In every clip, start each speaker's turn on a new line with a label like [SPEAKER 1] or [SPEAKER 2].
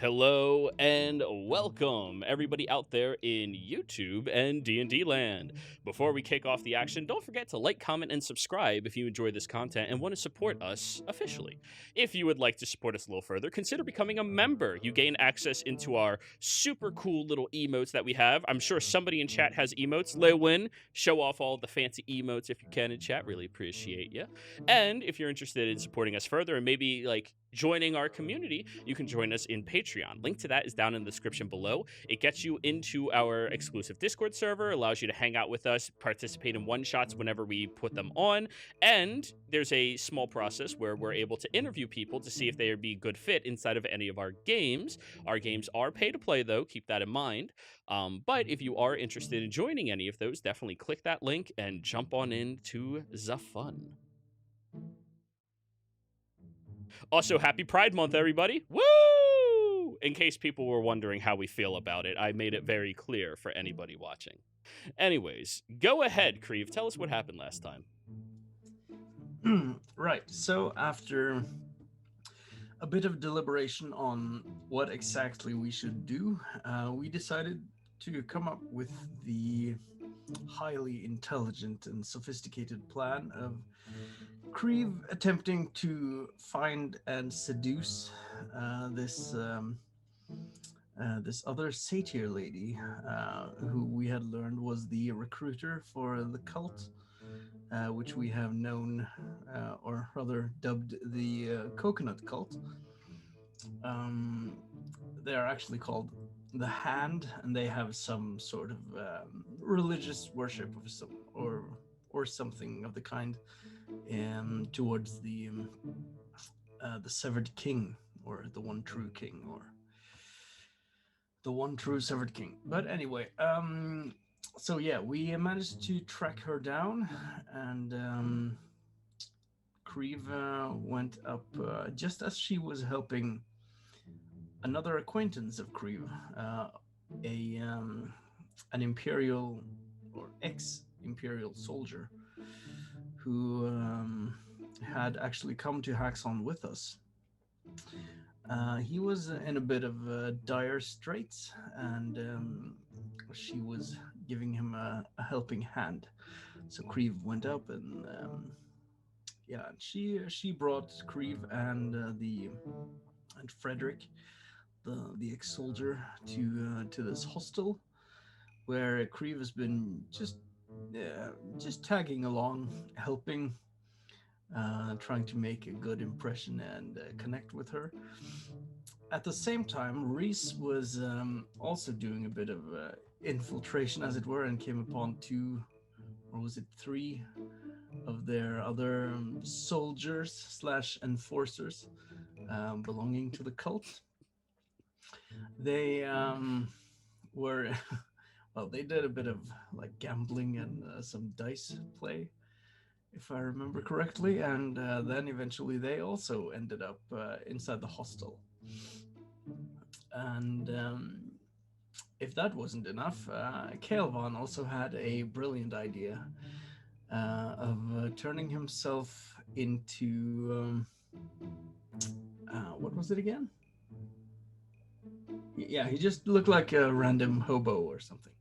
[SPEAKER 1] Hello and welcome everybody out there in YouTube and D&D land. Before we kick off the action, don't forget to like, comment, and subscribe if you enjoy this content and want to support us officially. If you would like to support us a little further, consider becoming a member. You gain access into our super cool little emotes that we have. I'm sure somebody in chat has emotes. Lewin, show off all the fancy emotes if you can in chat. Really appreciate you. And if you're interested in supporting us further and maybe like joining our community, you can join us in Patreon. Link to that is down in the description below. It gets you into our exclusive Discord server, allows you to hang out with us, participate in one-shots whenever we put them on, and there's a small process where we're able to interview people to see if they would be a good fit inside of any of our games. Our games are pay to play, though, keep that in mind. But if you are interested in joining any of those, definitely click that link and jump on into the fun. Also, happy Pride Month, everybody. Woo! In case people were wondering how we feel about it, I made it very clear for anybody watching. Anyways, go ahead, Creve. Tell us what happened last time.
[SPEAKER 2] Right, so after a bit of deliberation on what exactly we should do, we decided to come up with the highly intelligent and sophisticated plan of Creve attempting to find and seduce this other satyr lady, who we had learned was the recruiter for the cult, which we have known, or rather dubbed the coconut cult. They are actually called the Hand, and they have some sort of religious worship of some or something of the kind, towards the severed king, or the one true king, or the one true severed king. But anyway, so yeah, we managed to track her down, and Creve went up just as she was helping another acquaintance of Creve, an imperial or ex-imperial soldier who had actually come to Haxon with us. He was in a bit of dire straits, and she was giving him a helping hand. So Creve went up, and she brought Creve and Frederick, the ex-soldier, to this hostel, where Creve has been just tagging along, helping, trying to make a good impression and connect with her. At the same time, Reese was also doing a bit of infiltration, as it were, and came upon two, or was it three, of their other soldiers slash enforcers belonging to the cult. They were well, they did a bit of like gambling and some dice play, if I remember correctly, and then eventually they also ended up inside the hostel. And if that wasn't enough, Kaelvan also had a brilliant idea of turning himself into what was it again? Yeah, he just looked like a random hobo or something.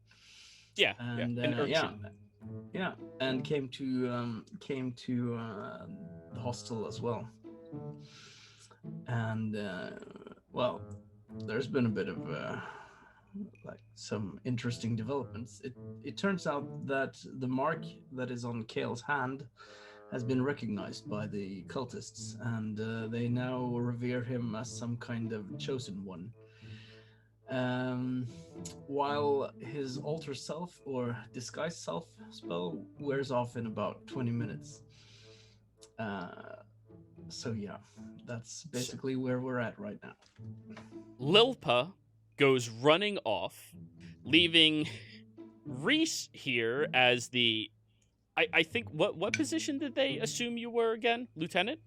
[SPEAKER 1] Yeah,
[SPEAKER 2] and yeah, and came to the hostel as well. And well, there's been a bit of like some interesting developments. It turns out that the mark that is on Kale's hand has been recognized by the cultists, and they now revere him as some kind of chosen one. While his alter self or disguise self spell wears off in about 20 minutes. So yeah, that's basically where we're at right now.
[SPEAKER 1] Lilpa goes running off, leaving Reese here as the... I think, what position did they assume you were again? Lieutenant?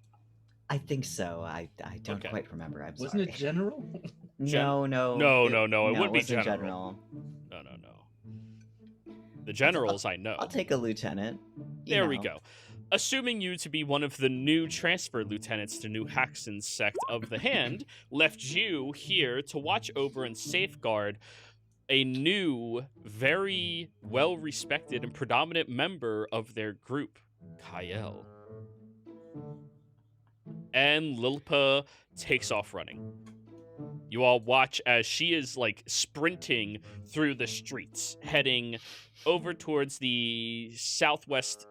[SPEAKER 3] I think so. I don't quite remember. I'm
[SPEAKER 2] Wasn't
[SPEAKER 3] sorry.
[SPEAKER 2] it general?
[SPEAKER 3] No.
[SPEAKER 1] It would be
[SPEAKER 3] wasn't
[SPEAKER 1] general. No. The generals, I know.
[SPEAKER 3] I'll take a lieutenant.
[SPEAKER 1] There we go. assuming you to be one of the new transfer lieutenants to New Haxton's sect of the Hand, left you here to watch over and safeguard a new, very well-respected and predominant member of their group, Kyle. And Lilpa takes off running. You all watch as she is, like, sprinting through the streets, heading over towards the southwest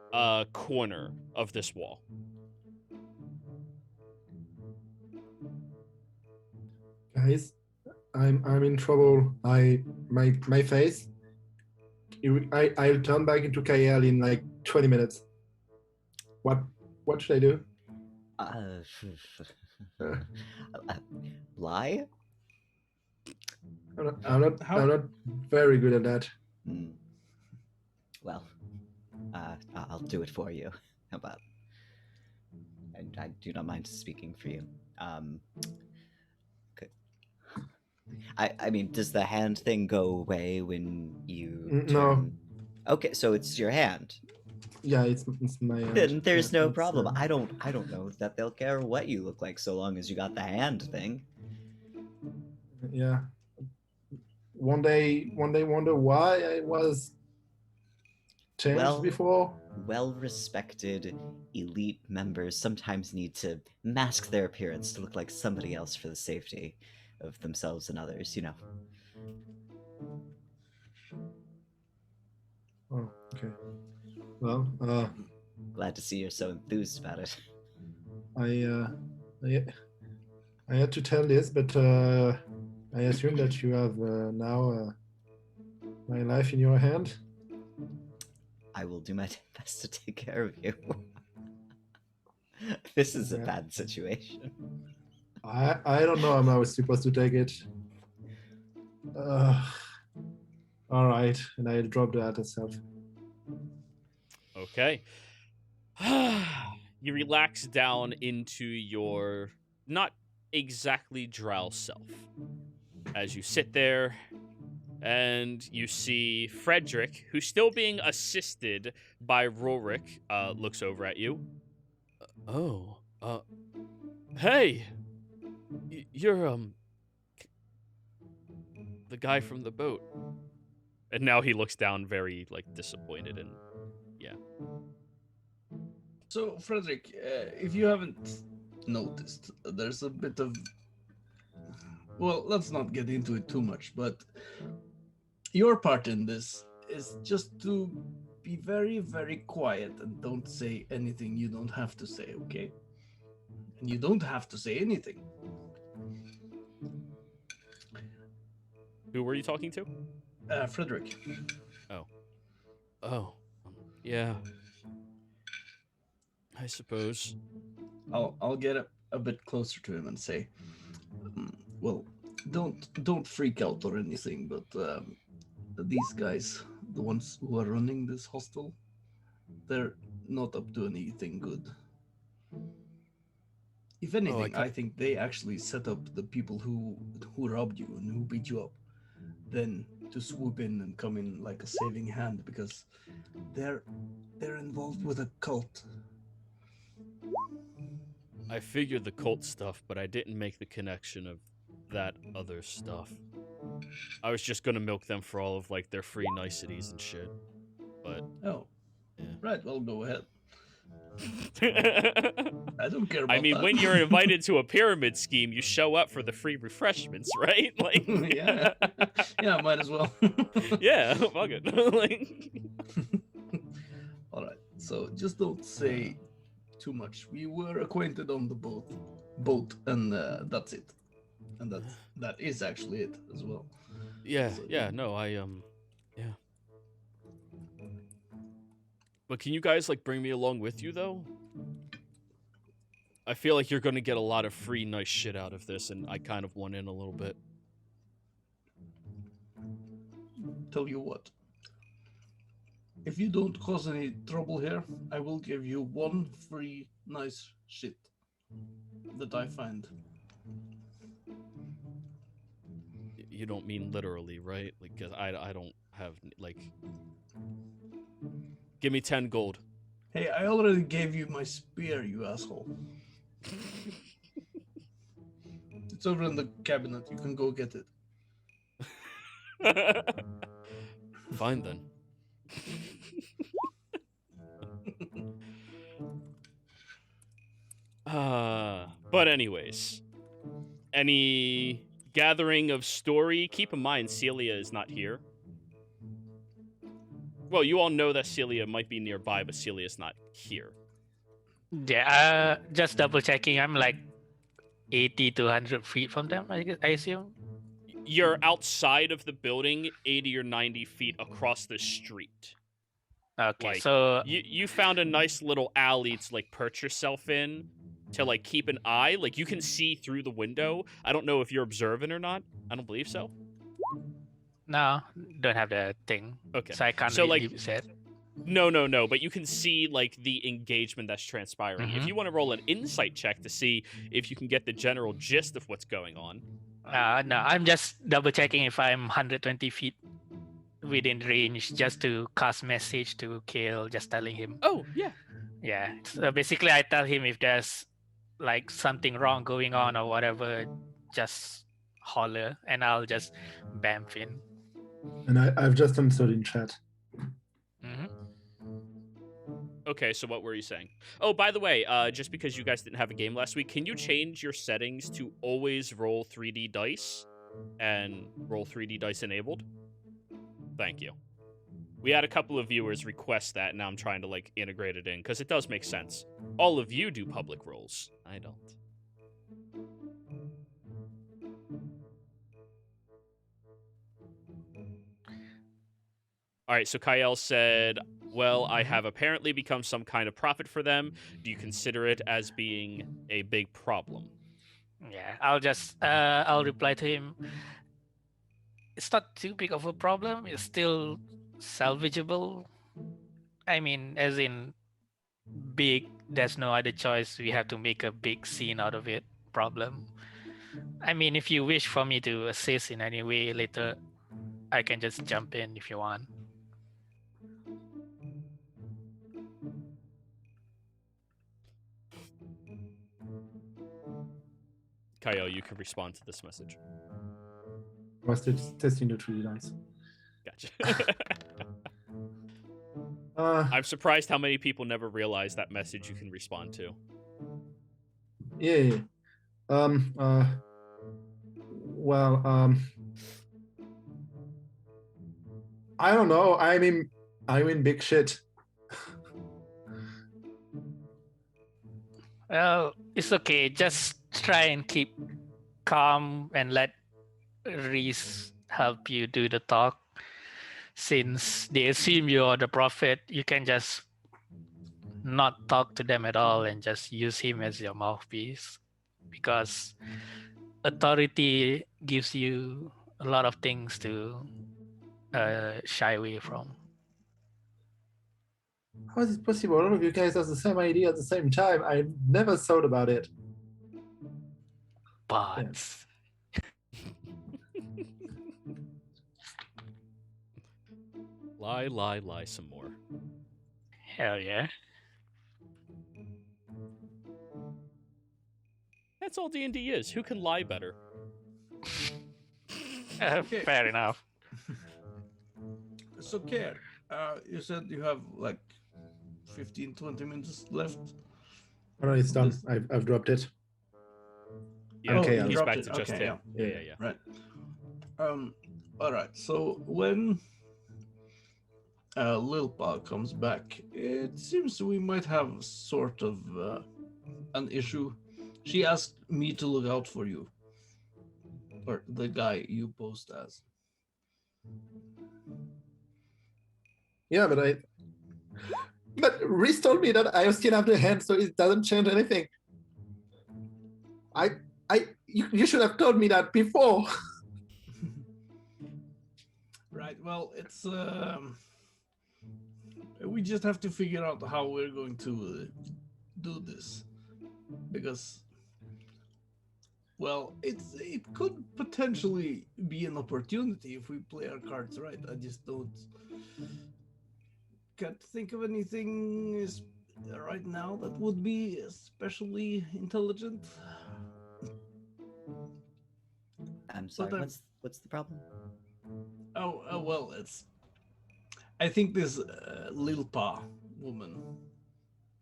[SPEAKER 1] corner of this wall.
[SPEAKER 4] Guys, I'm in trouble. My face. I'll turn back into Kyle in like 20 minutes. What should I do?
[SPEAKER 3] Lie?
[SPEAKER 4] I'm not very good at that.
[SPEAKER 3] Well, I'll do it for you. How about? I do not mind speaking for you. I mean, does the hand thing go away when you turn?
[SPEAKER 4] No.
[SPEAKER 3] Okay, so it's your hand.
[SPEAKER 4] Yeah, it's my hand.
[SPEAKER 3] Then there's no problem. I don't know that they'll care what you look like so long as you got the hand thing.
[SPEAKER 4] Yeah. One day wonder why I was changed before.
[SPEAKER 3] Well-respected elite members sometimes need to mask their appearance to look like somebody else for the safety of themselves and others, you know.
[SPEAKER 4] Oh, okay. Well,
[SPEAKER 3] glad to see you're so enthused about it.
[SPEAKER 4] I had to tell this, but I assume that you have now my life in your hand.
[SPEAKER 3] I will do my best to take care of you. This is a bad situation.
[SPEAKER 4] I don't know how I was supposed to take it. All right, and I'll drop that itself.
[SPEAKER 1] Okay. You relax down into your not exactly drow self as you sit there and you see Frederick, who's still being assisted by Rorik, looks over at you. Hey, you're the guy from the boat. And now he looks down very, like, disappointed and yeah.
[SPEAKER 2] So, Frederick, if you haven't noticed, there's a bit of... Well, let's not get into it too much, but your part in this is just to be very, very quiet and don't say anything you don't have to say, okay? And you don't have to say anything.
[SPEAKER 1] Who were you talking to?
[SPEAKER 2] Frederick.
[SPEAKER 1] Oh, yeah. I suppose.
[SPEAKER 2] I'll get a bit closer to him and say, well, don't freak out or anything, but these guys, the ones who are running this hostel, they're not up to anything good. If anything, I think they actually set up the people who robbed you and who beat you up, then to swoop in and come in like a saving hand, because they're involved with a cult.
[SPEAKER 1] I figured the cult stuff, but I didn't make the connection of that other stuff. I was just gonna milk them for all of, like, their free niceties and shit. But
[SPEAKER 2] oh,
[SPEAKER 1] yeah.
[SPEAKER 2] Right. Well, go ahead. I don't care about
[SPEAKER 1] I mean,
[SPEAKER 2] that.
[SPEAKER 1] when you're invited to a pyramid scheme, you show up for the free refreshments, right? Like,
[SPEAKER 2] yeah, might as well.
[SPEAKER 1] Yeah, fuck it. Like...
[SPEAKER 2] All right. So just don't say too much. We were acquainted on the boat, and that's it. And that is actually it as well.
[SPEAKER 1] Yeah,
[SPEAKER 2] So,
[SPEAKER 1] no, yeah. But can you guys, like, bring me along with you, though? I feel like you're gonna get a lot of free nice shit out of this, and I kind of want in a little bit.
[SPEAKER 2] Tell you what. If you don't cause any trouble here, I will give you one free nice shit that I find.
[SPEAKER 1] You don't mean literally, right? Like, 'cause I don't have, like... Give me 10 gold.
[SPEAKER 2] Hey, I already gave you my spear, you asshole. It's over in the cabinet. You can go get it.
[SPEAKER 1] Fine then. But anyways, any gathering of story? Keep in mind, Celia is not here. Well, you all know that Celia might be nearby, but Celia's not here.
[SPEAKER 5] Yeah, just double checking. I'm like 80 to 100 feet from them, I assume.
[SPEAKER 1] You're outside of the building, 80 or 90 feet across the street.
[SPEAKER 5] Okay,
[SPEAKER 1] Like,
[SPEAKER 5] so
[SPEAKER 1] you found a nice little alley to like perch yourself in, to like keep an eye. Like you can see through the window. I don't know if you're observant or not. I don't believe so.
[SPEAKER 5] no, don't have the thing.
[SPEAKER 1] Okay.
[SPEAKER 5] So I can't
[SPEAKER 1] So,
[SPEAKER 5] really
[SPEAKER 1] like,
[SPEAKER 5] set.
[SPEAKER 1] No, but you can see like the engagement that's transpiring. If you want to roll an insight check to see if you can get the general gist of what's going on.
[SPEAKER 5] No, I'm just double checking if I'm 120 feet within range just to cast message to Kale, just telling him.
[SPEAKER 1] Oh, yeah.
[SPEAKER 5] Yeah. So basically, I tell him if there's like something wrong going on or whatever, just holler and I'll just bamf in.
[SPEAKER 4] And I've just answered in chat.
[SPEAKER 5] Mm-hmm.
[SPEAKER 1] Okay, so what were you saying? Oh, by the way, just because you guys didn't have a game last week, can you change your settings to always roll 3D dice and roll 3D dice enabled? Thank you. We had a couple of viewers request that, and now I'm trying to like integrate it in because it does make sense. All of you do public rolls. I don't. All right, so Kyle said, well, I have apparently become some kind of prophet for them. Do you consider it as being a big problem?
[SPEAKER 5] Yeah, I'll reply to him. It's not too big of a problem. It's still salvageable. I mean, as in big, there's no other choice. We have to make a big scene out of it. Problem. I mean, if you wish for me to assist in any way later, I can just jump in if you want.
[SPEAKER 1] Kyle, you can respond to this message.
[SPEAKER 4] I was testing the 3D dice.
[SPEAKER 1] Gotcha. I'm surprised how many people never realize that message you can respond to.
[SPEAKER 4] Yeah. Well, I don't know. I'm in big shit.
[SPEAKER 5] Well, it's okay. Just try and keep calm and let Reese help you do the talk. Since they assume you're the prophet, you can just not talk to them at all and just use him as your mouthpiece. Because authority gives you a lot of things to shy away from.
[SPEAKER 4] How is it possible? All of you guys have the same idea at the same time. I never thought about it.
[SPEAKER 5] But
[SPEAKER 1] Lie some more.
[SPEAKER 5] hell yeah.
[SPEAKER 1] That's all D&D is. Who can lie better?
[SPEAKER 5] Fair enough.
[SPEAKER 2] So, Care, you said you have like 15, 20 minutes left.
[SPEAKER 4] Oh, no, it's done. I've dropped it.
[SPEAKER 1] Yeah,
[SPEAKER 4] Okay,
[SPEAKER 1] he's
[SPEAKER 2] dropped
[SPEAKER 1] back
[SPEAKER 2] it.
[SPEAKER 1] to just
[SPEAKER 2] Okay,
[SPEAKER 1] him. Yeah.
[SPEAKER 2] Right. All right. So when Lil Pa comes back, it seems we might have sort of an issue. She asked me to look out for you, or the guy you posed as.
[SPEAKER 4] Yeah, but Reese told me that I still have the hand, so it doesn't change anything. You should have told me that before.
[SPEAKER 2] Right. Well, it's we just have to figure out how we're going to do this, because, well, it could potentially be an opportunity if we play our cards right. I just can't think of anything right now that would be especially intelligent.
[SPEAKER 3] I'm sorry.
[SPEAKER 2] But
[SPEAKER 3] What's the problem?
[SPEAKER 2] Well, it's. I think this Lilpa woman.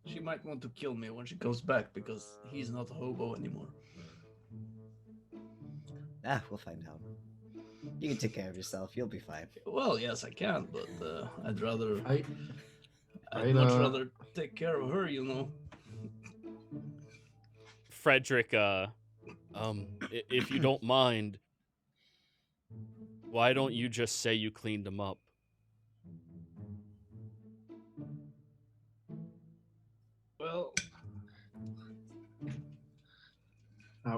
[SPEAKER 2] She might want to kill me when she comes back because he's not a hobo anymore.
[SPEAKER 3] We'll find out. You can take care of yourself. You'll be fine.
[SPEAKER 2] Well, yes, I can, but I'd
[SPEAKER 4] I
[SPEAKER 2] much rather take care of her, you know.
[SPEAKER 1] Frederick, if you don't mind, why don't you just say you cleaned him up?
[SPEAKER 2] Well,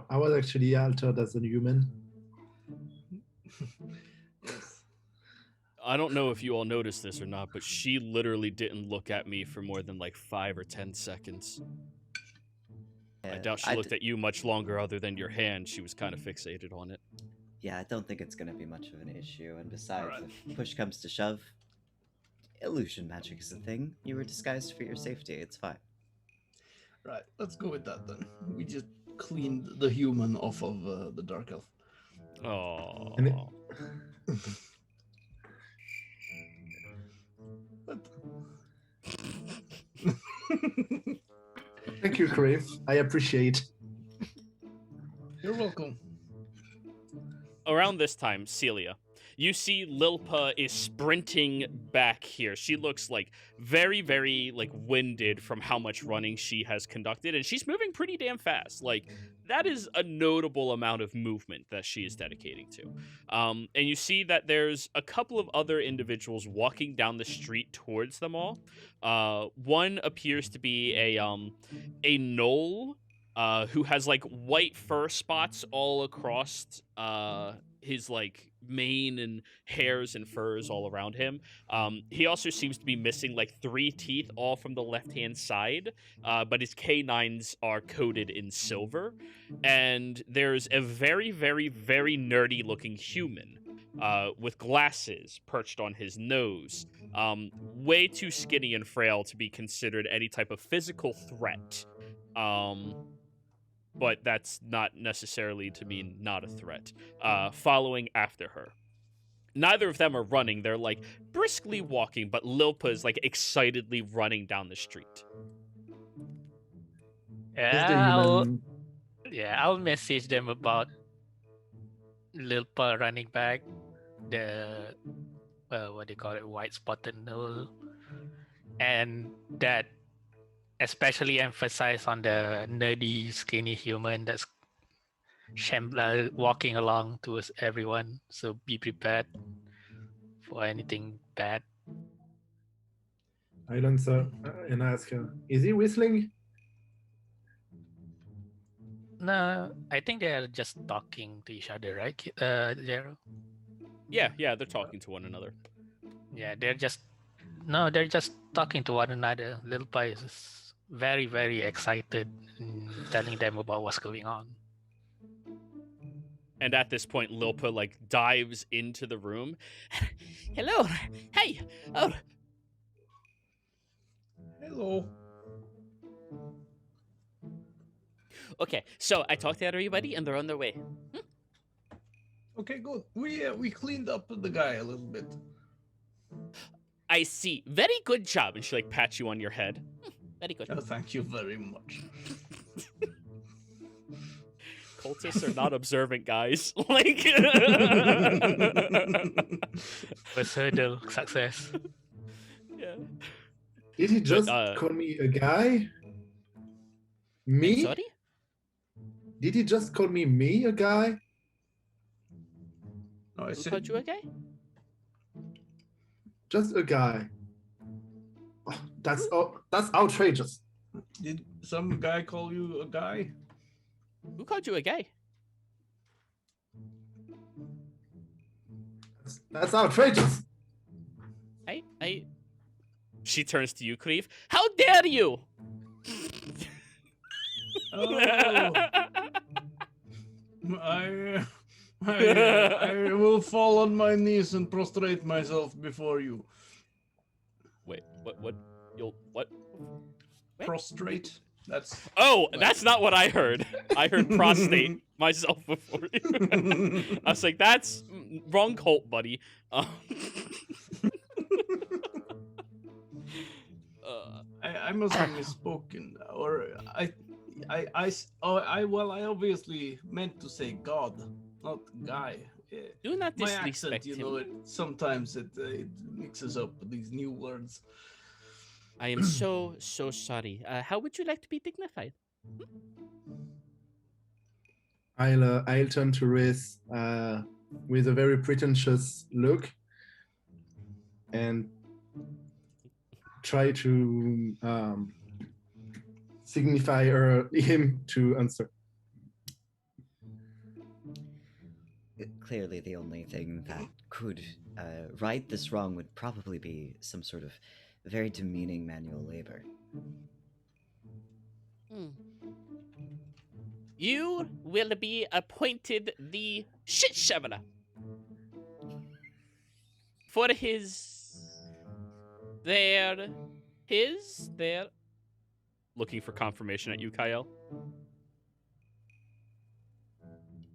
[SPEAKER 4] I was actually altered as a human.
[SPEAKER 2] yes.
[SPEAKER 1] I don't know if you all noticed this or not, but she literally didn't look at me for more than like 5 or 10 seconds. I doubt she looked at you much longer other than your hand. She was kind of fixated on it.
[SPEAKER 3] Yeah, I don't think it's going to be much of an issue. And besides,
[SPEAKER 2] Alright.
[SPEAKER 3] if push comes to shove, illusion magic is a thing. You were disguised for your safety. It's fine.
[SPEAKER 2] Right, let's go with that then. We just cleaned the human off of the dark elf.
[SPEAKER 1] Oh.
[SPEAKER 4] And Thank you, Crave. I appreciate.
[SPEAKER 2] You're welcome.
[SPEAKER 1] Around this time, Celia, you see Lilpa is sprinting back here. She looks like very, very like winded from how much running she has conducted, and she's moving pretty damn fast. Like that is a notable amount of movement that she is dedicating to. And you see that there's a couple of other individuals walking down the street towards them all. One appears to be a gnoll who has like white fur spots all across his like mane and hairs and furs all around him. He also seems to be missing like 3 teeth all from the left-hand side, but his canines are coated in silver. And there's a very, very, very nerdy looking human with glasses perched on his nose. Way too skinny and frail to be considered any type of physical threat. But that's not necessarily to mean not a threat, following after her. Neither of them are running. They're, like, briskly walking, but Lilpa is, like, excitedly running down the street.
[SPEAKER 5] I'll message them about Lilpa running back, the, what do you call it, white spotted nose, and that especially emphasize on the nerdy, skinny human that's walking along towards everyone. So be prepared for anything bad.
[SPEAKER 4] I'll answer and ask her, is he whistling?
[SPEAKER 5] No, I think they are just talking to each other, right, Jero?
[SPEAKER 1] Yeah, they're talking to one another.
[SPEAKER 5] Yeah, they're just talking to one another. Little Pie is very, very excited in telling them about what's going on.
[SPEAKER 1] And at this point, Lilpa like dives into the room. Hello, hey, oh.
[SPEAKER 2] Hello.
[SPEAKER 1] Okay, so I talked to everybody, and they're on their way.
[SPEAKER 2] Okay, good. We cleaned up the guy a little bit.
[SPEAKER 1] I see. Very good job. And she like pats you on your head. Very good.
[SPEAKER 2] Oh, thank you very much.
[SPEAKER 1] Cultists are not observant, guys. Like,
[SPEAKER 5] First hurdle, success.
[SPEAKER 1] Yeah.
[SPEAKER 4] Did he just
[SPEAKER 1] But,
[SPEAKER 4] call me a guy? Me?
[SPEAKER 1] Sorry?
[SPEAKER 4] Did he just call me a guy?
[SPEAKER 2] No, I
[SPEAKER 1] Who
[SPEAKER 2] said
[SPEAKER 1] called you a guy?
[SPEAKER 4] Just a guy. Oh, that's outrageous.
[SPEAKER 2] Did some guy call you a guy?
[SPEAKER 1] Who called you a guy?
[SPEAKER 4] That's outrageous.
[SPEAKER 1] I. She turns to you, Cleve. How dare you?
[SPEAKER 2] Oh, I will fall on my knees and prostrate myself before you.
[SPEAKER 1] Wait, what? You'll what?
[SPEAKER 2] prostrate. That's
[SPEAKER 1] Oh,
[SPEAKER 2] like-
[SPEAKER 1] that's not what I heard. I heard prostate myself before you. I was like, that's wrong cult, buddy. Uh,
[SPEAKER 2] I must have misspoken, or I obviously meant to say God, not guy.
[SPEAKER 1] do not
[SPEAKER 2] My
[SPEAKER 1] disrespect
[SPEAKER 2] accent, you
[SPEAKER 1] him.
[SPEAKER 2] know, sometimes it mixes up these new words.
[SPEAKER 1] I am so sorry. How would you like to be dignified?
[SPEAKER 4] I'll turn to Riz with a very pretentious look and try to signify him to answer.
[SPEAKER 3] Clearly, the only thing that could right this wrong would probably be some sort of very demeaning manual labor.
[SPEAKER 1] You will be appointed the shit shoveler for their. Looking for confirmation at you, Kyle.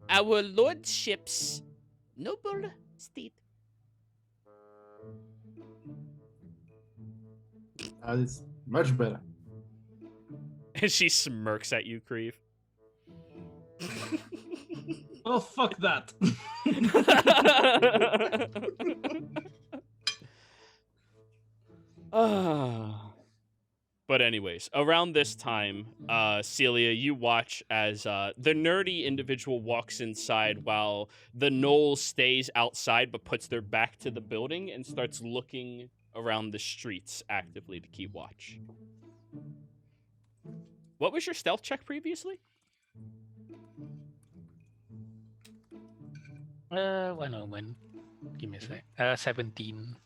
[SPEAKER 1] Our lordship's noble state.
[SPEAKER 4] That is much better.
[SPEAKER 1] And she smirks at you, Creve.
[SPEAKER 2] Oh, fuck that.
[SPEAKER 1] But anyways, around this time, Celia, you watch as the nerdy individual walks inside while the gnoll stays outside but puts their back to the building and starts looking around the streets actively to keep watch. What was your stealth check previously?
[SPEAKER 5] 1 moment. Give me a sec. 17.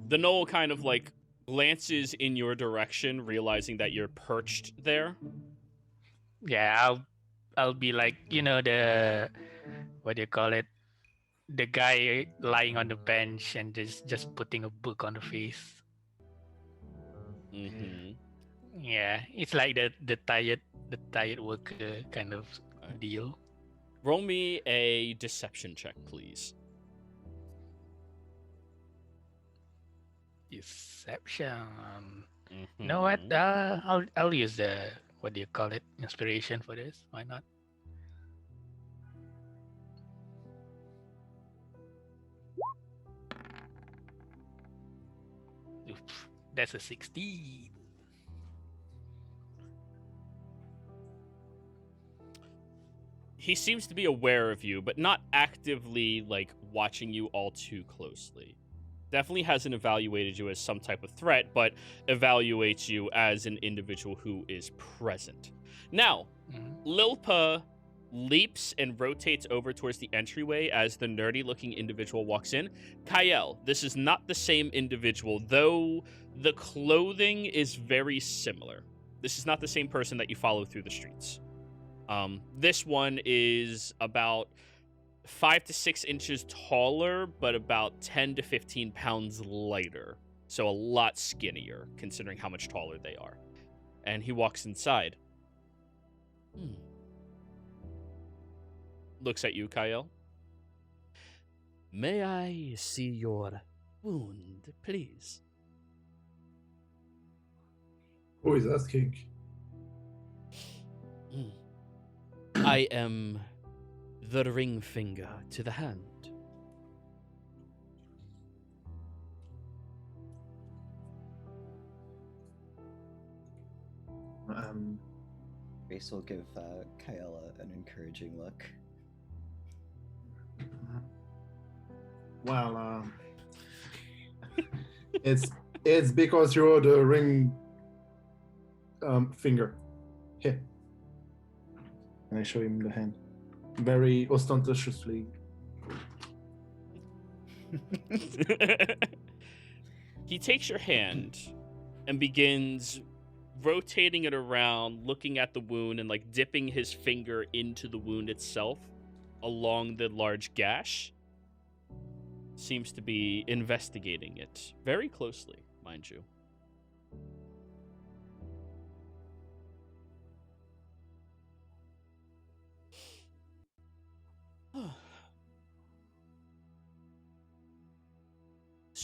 [SPEAKER 1] The gnoll kind of like glances in your direction, realizing that you're perched there.
[SPEAKER 5] Yeah, I'll be like, you know, the what do you call it? The guy lying on the bench and just putting a book on the face.
[SPEAKER 1] Mm-hmm.
[SPEAKER 5] Yeah, it's like the tired worker kind of deal.
[SPEAKER 1] Roll me a deception check, please.
[SPEAKER 5] Deception.
[SPEAKER 1] Mm-hmm.
[SPEAKER 5] You know what? I'll use the what do you call it? Inspiration for this. Why not? Oof, that's a 16.
[SPEAKER 1] He seems to be aware of you, but not actively like watching you all too closely. Definitely hasn't evaluated you as some type of threat, but evaluates you as an individual who is present. Now, Lilpa leaps and rotates over towards the entryway as the nerdy-looking individual walks in. Kyle, this is not the same individual, though the clothing is very similar. This is not the same person that you follow through the streets. This one is about 5 to 6 inches taller, but about 10 to 15 pounds lighter. So a lot skinnier, considering how much taller they are. And he walks inside. Looks at you, Kyle. May I see your wound, please?
[SPEAKER 4] Who is asking?
[SPEAKER 1] I am the ring finger to the hand.
[SPEAKER 3] Grace will give Kyle an encouraging look.
[SPEAKER 4] Well, it's because you're the ring finger. Here. And I show him the hand. Very ostentatiously.
[SPEAKER 1] He takes your hand and begins rotating it around, looking at the wound and like dipping his finger into the wound itself along the large gash. Seems to be investigating it very closely, mind you.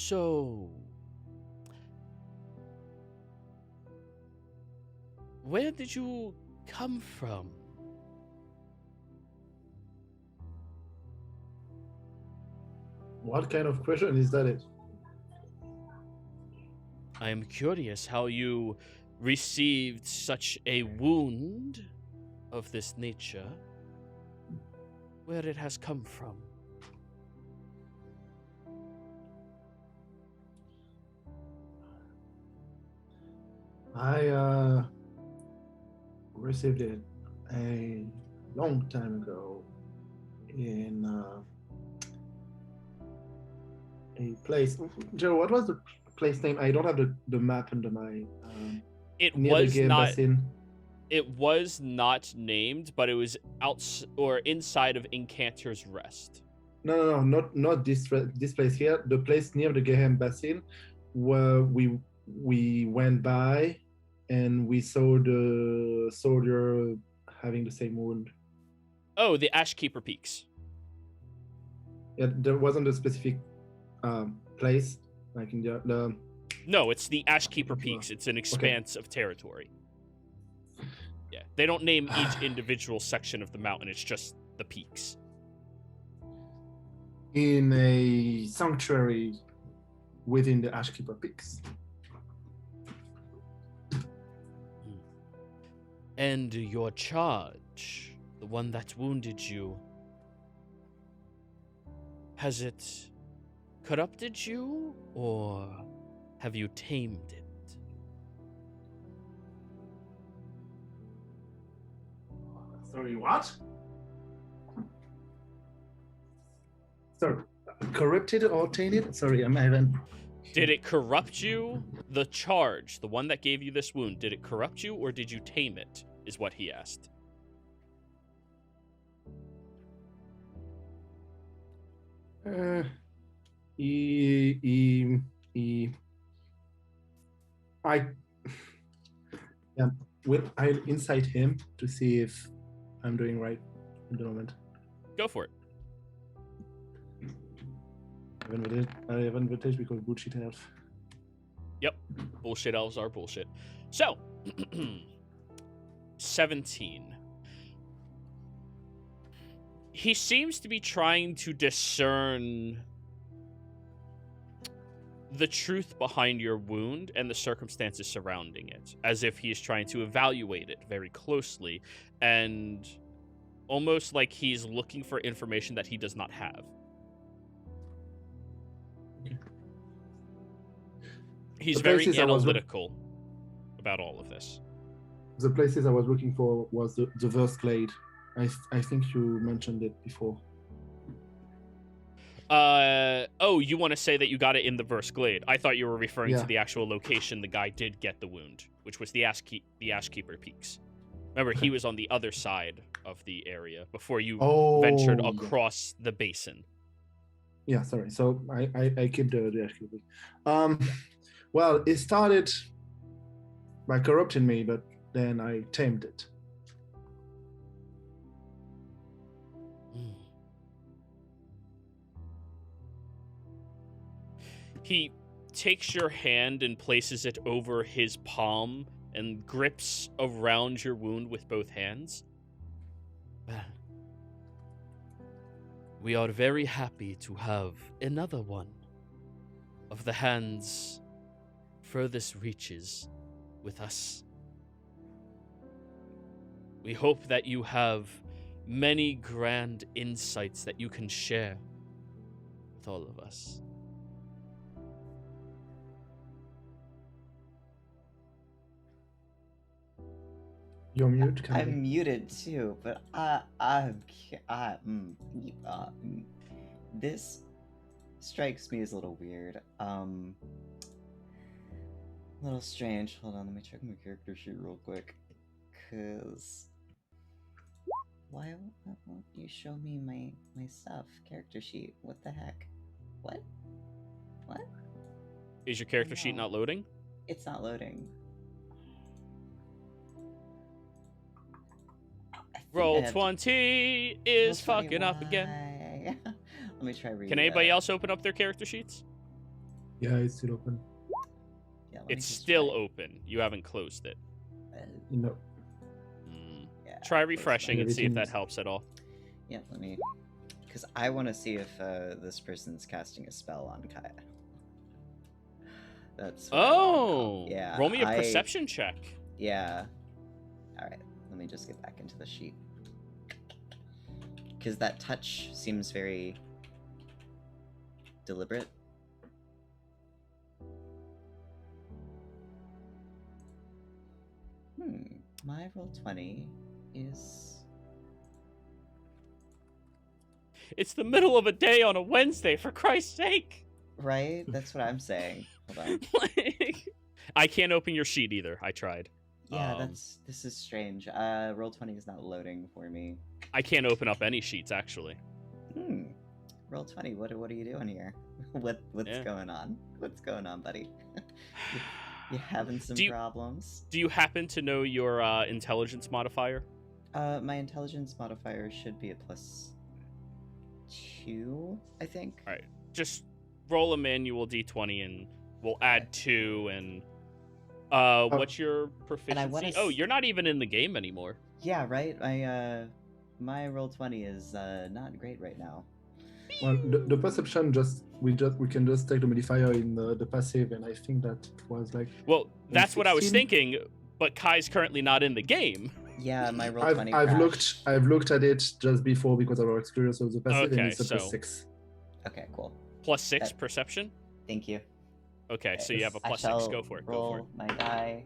[SPEAKER 1] So, where did you come from?
[SPEAKER 4] What kind of question is that?
[SPEAKER 1] I am curious how you received such a wound of this nature, where it has come from.
[SPEAKER 4] I received it a long time ago in a place. Joe, what was the place name? I don't have the map under my
[SPEAKER 1] It
[SPEAKER 4] near the
[SPEAKER 1] was
[SPEAKER 4] game
[SPEAKER 1] not.
[SPEAKER 4] basin.
[SPEAKER 1] It was not named, but it was inside of Incanter's Rest.
[SPEAKER 4] No, not this place here. The place near the Gehem Basin, where we went by, and we saw the soldier having the same wound.
[SPEAKER 1] Oh, the Ashkeeper Peaks.
[SPEAKER 4] Yeah, there wasn't a specific place like in the.
[SPEAKER 1] No, it's the Ashkeeper Peaks. It's an expanse of territory. Yeah, they don't name each individual section of the mountain. It's just the peaks.
[SPEAKER 4] In a sanctuary within the Ashkeeper Peaks.
[SPEAKER 1] And your charge, the one that wounded you, has it corrupted you, or have you tamed it?
[SPEAKER 4] Sorry, what? Sorry, corrupted or tainted? Sorry, I haven't.
[SPEAKER 1] Did it corrupt you? The charge, the one that gave you this wound, did it corrupt you, or did you tame it? Is what he asked.
[SPEAKER 4] I'll incite him to see if I'm doing right at the moment.
[SPEAKER 1] Go for it.
[SPEAKER 4] I have advantage because bullshit elf.
[SPEAKER 1] Yep. Bullshit elves are bullshit. So, 17. He seems to be trying to discern the truth behind your wound and the circumstances surrounding it, as if he's trying to evaluate it very closely, and almost like he's looking for information that he does not have. He's very analytical about all of this.
[SPEAKER 4] The places I was looking for was the Verse Glade. I think you mentioned it before.
[SPEAKER 1] Oh, you want to say that you got it in the Verse Glade. I thought you were referring to the actual location the guy did get the wound, which was the Ashkeeper Peaks. Remember, he was on the other side of the area before you ventured across the basin.
[SPEAKER 4] Yeah, sorry. So I keep the Ashkeeper. Well, it started by corrupting me, but then I tamed it.
[SPEAKER 1] He takes your hand and places it over his palm and grips around your wound with both hands. We are very happy to have another one of the hand's furthest reaches with us. We hope that you have many grand insights that you can share with all of us.
[SPEAKER 4] You're mute.
[SPEAKER 3] I'm muted too, but this strikes me as a little weird. A little strange. Hold on, let me check my character sheet real quick. Cause why won't you show me my stuff? Character sheet. What the heck? What?
[SPEAKER 1] Is your character sheet not loading?
[SPEAKER 3] It's not loading.
[SPEAKER 1] Roll 20 is fucking up again.
[SPEAKER 3] Let me try reading.
[SPEAKER 1] Can anybody else open up their character sheets?
[SPEAKER 4] Yeah, it's still open.
[SPEAKER 3] Yeah, let me
[SPEAKER 1] It's
[SPEAKER 3] just
[SPEAKER 1] still
[SPEAKER 3] try.
[SPEAKER 1] open. You haven't closed it.
[SPEAKER 4] No.
[SPEAKER 3] Yeah,
[SPEAKER 1] Try
[SPEAKER 3] I'll close
[SPEAKER 1] refreshing
[SPEAKER 3] that.
[SPEAKER 1] and see if that
[SPEAKER 4] Everything's-
[SPEAKER 1] helps at all.
[SPEAKER 3] Yeah, let me. Because I want to see if this person's casting a spell on Kaya. That's what I wanna know.
[SPEAKER 1] Oh,
[SPEAKER 3] Yeah.
[SPEAKER 1] roll me a perception check.
[SPEAKER 3] Yeah. All right. Let me just get back into the sheet. Because that touch seems very deliberate. My roll 20 is.
[SPEAKER 1] It's the middle of a day on a Wednesday, for Christ's sake.
[SPEAKER 3] Right? That's what I'm saying. Hold on.
[SPEAKER 1] Like, I can't open your sheet either. I tried.
[SPEAKER 3] Yeah, this is strange. Roll 20 is not loading for me.
[SPEAKER 1] I can't open up any sheets, actually.
[SPEAKER 3] Roll 20. What are you doing here? What's
[SPEAKER 1] Yeah.
[SPEAKER 3] going on? What's going on, buddy? You having some problems?
[SPEAKER 1] Do you happen to know your intelligence modifier?
[SPEAKER 3] My intelligence modifier should be a +2, I think.
[SPEAKER 1] All right, just roll a manual d20 and we'll add 2 and what's your proficiency? Oh, you're not even in the game anymore.
[SPEAKER 3] Yeah, right. My roll 20 is not great right now.
[SPEAKER 4] Well, the perception we can just take the modifier in the passive, and I think that it was like.
[SPEAKER 1] Well, that's what I was
[SPEAKER 4] 16?
[SPEAKER 1] thinking, but Kai's currently not in the game.
[SPEAKER 3] Yeah, my roll 20.
[SPEAKER 4] I've looked at it just before because of our experience of the passive,
[SPEAKER 1] Okay,
[SPEAKER 4] and it's a
[SPEAKER 1] so-
[SPEAKER 4] +6.
[SPEAKER 3] Okay, cool.
[SPEAKER 1] +6
[SPEAKER 3] That-
[SPEAKER 1] perception.
[SPEAKER 3] Thank you.
[SPEAKER 1] Okay, so you have a
[SPEAKER 3] I
[SPEAKER 1] +6.
[SPEAKER 3] shall
[SPEAKER 1] Go for it.
[SPEAKER 3] Roll my die.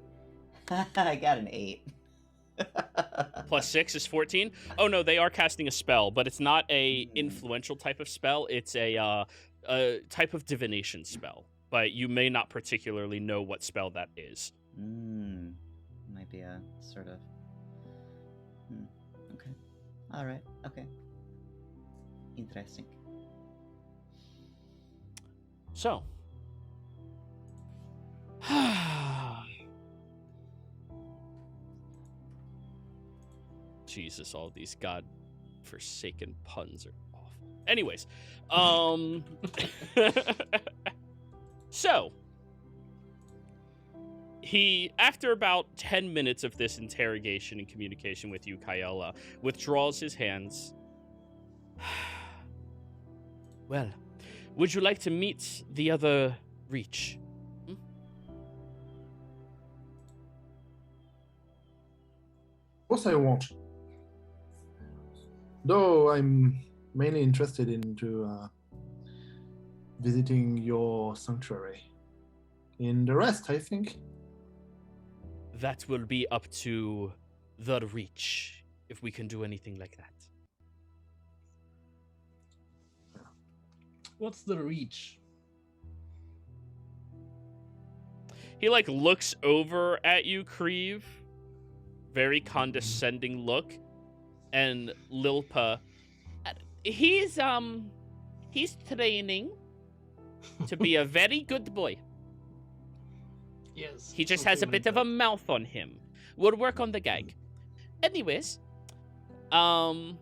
[SPEAKER 3] I got an 8.
[SPEAKER 1] +6 is 14. Oh no, they are casting a spell, but it's not a influential type of spell. It's a type of divination spell, but you may not particularly know what spell that is.
[SPEAKER 3] Might be a sort of. Okay. All right. Okay. Interesting.
[SPEAKER 1] So. Jesus, all these god-forsaken puns are awful. Anyways, so he, after about 10 minutes of this interrogation and communication with you, Kayala, withdraws his hands. Well, would you like to meet the other Reach?
[SPEAKER 4] Of course, I won't. Though I'm mainly interested into visiting your sanctuary. In the rest, I think.
[SPEAKER 1] That will be up to the Reach, if we can do anything like that.
[SPEAKER 2] What's the reach?
[SPEAKER 1] He, like, looks over at you, Creve. Very condescending look. And Lilpa, he's training to be a very good boy.
[SPEAKER 2] Yes.
[SPEAKER 1] He just has a bit of a mouth on him. We'll work on the gag. Anyways, the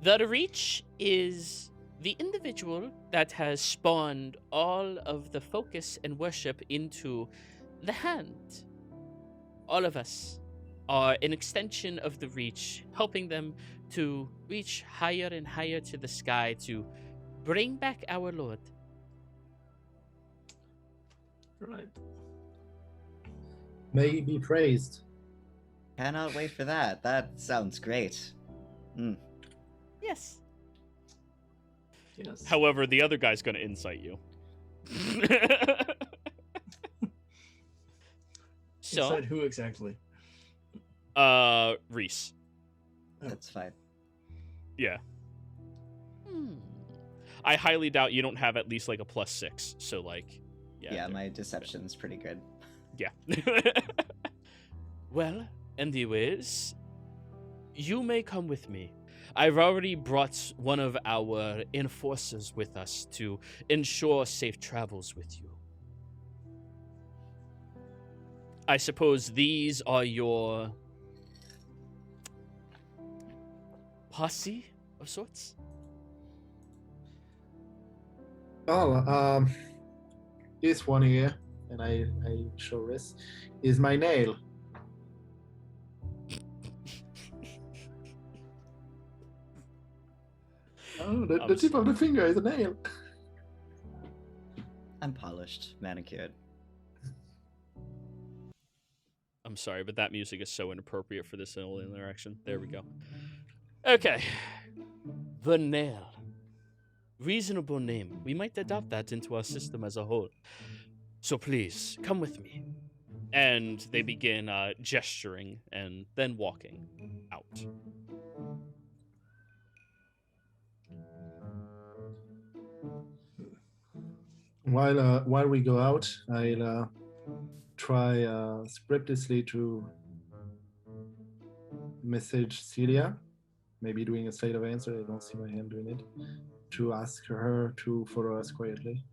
[SPEAKER 1] Reach is the individual that has spawned all of the focus and worship into the hand. All of us are an extension of the Reach, helping them to reach higher and higher to the sky to bring back our Lord.
[SPEAKER 2] Right.
[SPEAKER 4] May he be praised.
[SPEAKER 3] Cannot wait for that. That sounds great.
[SPEAKER 1] Yes.
[SPEAKER 2] Yes.
[SPEAKER 1] However, the other guy's going to insight you. So,
[SPEAKER 2] Inside who exactly?
[SPEAKER 1] Reese.
[SPEAKER 3] That's fine.
[SPEAKER 1] Yeah. I highly doubt you don't have at least like a +6. So like,
[SPEAKER 3] Yeah, my deception's pretty good.
[SPEAKER 1] Yeah. Well, anyways, you may come with me. I've already brought one of our enforcers with us to ensure safe travels with you. I suppose these are your posse of sorts?
[SPEAKER 4] Oh, this one here, and I show this, is my nail. Oh, the tip of the finger is a nail.
[SPEAKER 3] I'm polished, manicured.
[SPEAKER 1] I'm sorry, but that music is so inappropriate for this little interaction. There we go. Okay. The Nail. Reasonable name. We might adopt that into our system as a whole. So please, come with me. And they begin gesturing and then walking out.
[SPEAKER 4] While we go out, I'll try surreptitiously to message Celia, maybe doing a sleight of answer. I don't see my hand doing it. To ask her to follow us quietly.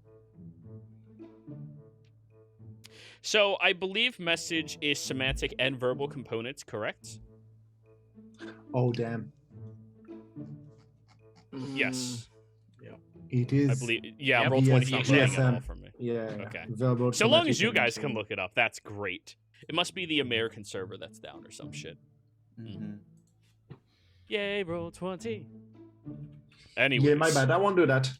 [SPEAKER 1] So I believe message is semantic and verbal components, correct?
[SPEAKER 4] Oh damn!
[SPEAKER 1] Yes.
[SPEAKER 4] It is.
[SPEAKER 1] I believe. Yeah,
[SPEAKER 5] Yep.
[SPEAKER 1] roll 20's not
[SPEAKER 4] Yes,
[SPEAKER 1] saying
[SPEAKER 4] yes,
[SPEAKER 1] it all for me.
[SPEAKER 4] Yeah.
[SPEAKER 1] Okay.
[SPEAKER 4] Verbal.
[SPEAKER 1] So long as
[SPEAKER 4] somatic,
[SPEAKER 1] you
[SPEAKER 4] and
[SPEAKER 1] guys
[SPEAKER 4] so
[SPEAKER 1] can
[SPEAKER 4] on.
[SPEAKER 1] look it up, that's great. It must be the American server that's down or some shit.
[SPEAKER 3] Mm-hmm.
[SPEAKER 1] Yay, roll 20. Anyways.
[SPEAKER 4] Yeah, my bad. I won't do that.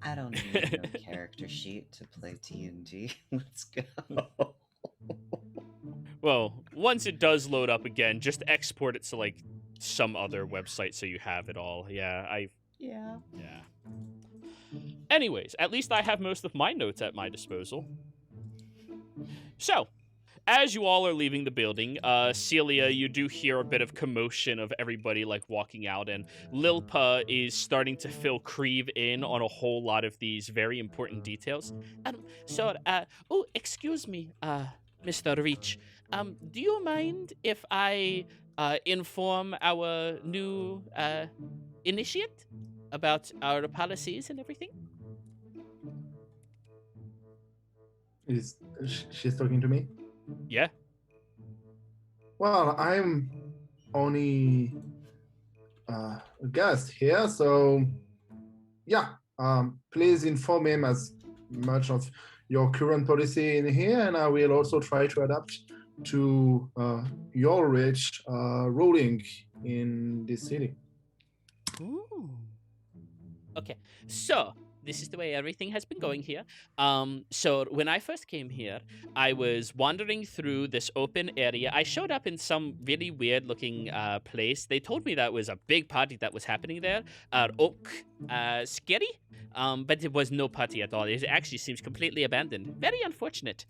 [SPEAKER 3] I don't need no character sheet to play D&D. Let's go.
[SPEAKER 1] Well, once it does load up again, just export it to like some other website so you have it all. Yeah.
[SPEAKER 3] Yeah.
[SPEAKER 1] Anyways, at least I have most of my notes at my disposal. So, as you all are leaving the building, Celia, you do hear a bit of commotion of everybody like walking out, and Lilpa is starting to fill Creve in on a whole lot of these very important details. Excuse me, Mr. Reach. Do you mind if I inform our new initiate about our policies and everything?
[SPEAKER 4] She's talking to me?
[SPEAKER 1] Yeah.
[SPEAKER 4] Well, I'm only a guest here, so yeah. Please inform him as much of your current policy in here, and I will also try to adapt to your rich ruling in this city.
[SPEAKER 1] Ooh. Okay, so this is the way everything has been going here. So when I first came here, I was wandering through this open area. I showed up in some really weird-looking place. They told me that was a big party that was happening there at Oak Scary, but it was no party at all. It actually seems completely abandoned. Very unfortunate.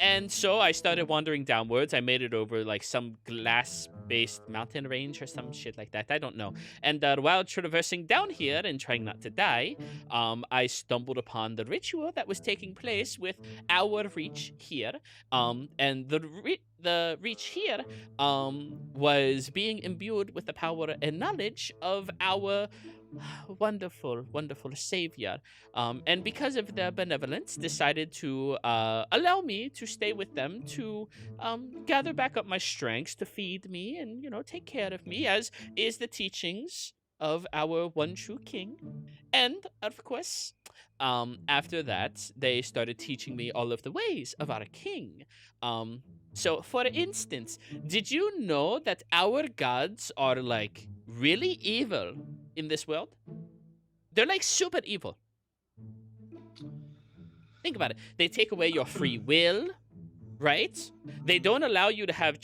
[SPEAKER 1] And so I started wandering downwards. I made it over like some glass-based mountain range or some shit like that. I don't know. And while traversing down here and trying not to die, I stumbled upon the ritual that was taking place with our reach here. And the reach here was being imbued with the power and knowledge of our wonderful, wonderful savior. And because of their benevolence, decided to allow me to stay with them to gather back up my strengths to feed me and, take care of me, as is the teachings of our one true king. And, of course, after that, they started teaching me all of the ways of our king. So, for instance, did you know that our gods are, like, really evil in this world? They're, like, super evil. Think about it. They take away your free will, right? They don't allow you to have,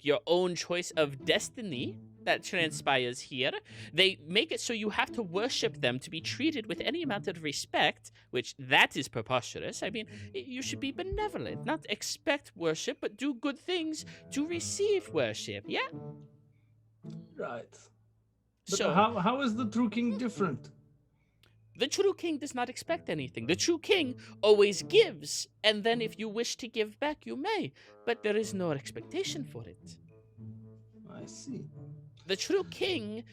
[SPEAKER 1] your own choice of destiny that transpires here. They make it so you have to worship them to be treated with any amount of respect, which that is preposterous. I mean, you should be benevolent, not expect worship, but do good things to receive worship, yeah?
[SPEAKER 2] Right. But
[SPEAKER 1] So,
[SPEAKER 2] how is the true king different?
[SPEAKER 1] the true king does not expect anything. The true king always gives, and then if you wish to give back, you may, but there is no expectation for it.
[SPEAKER 2] I see.
[SPEAKER 1] The true king,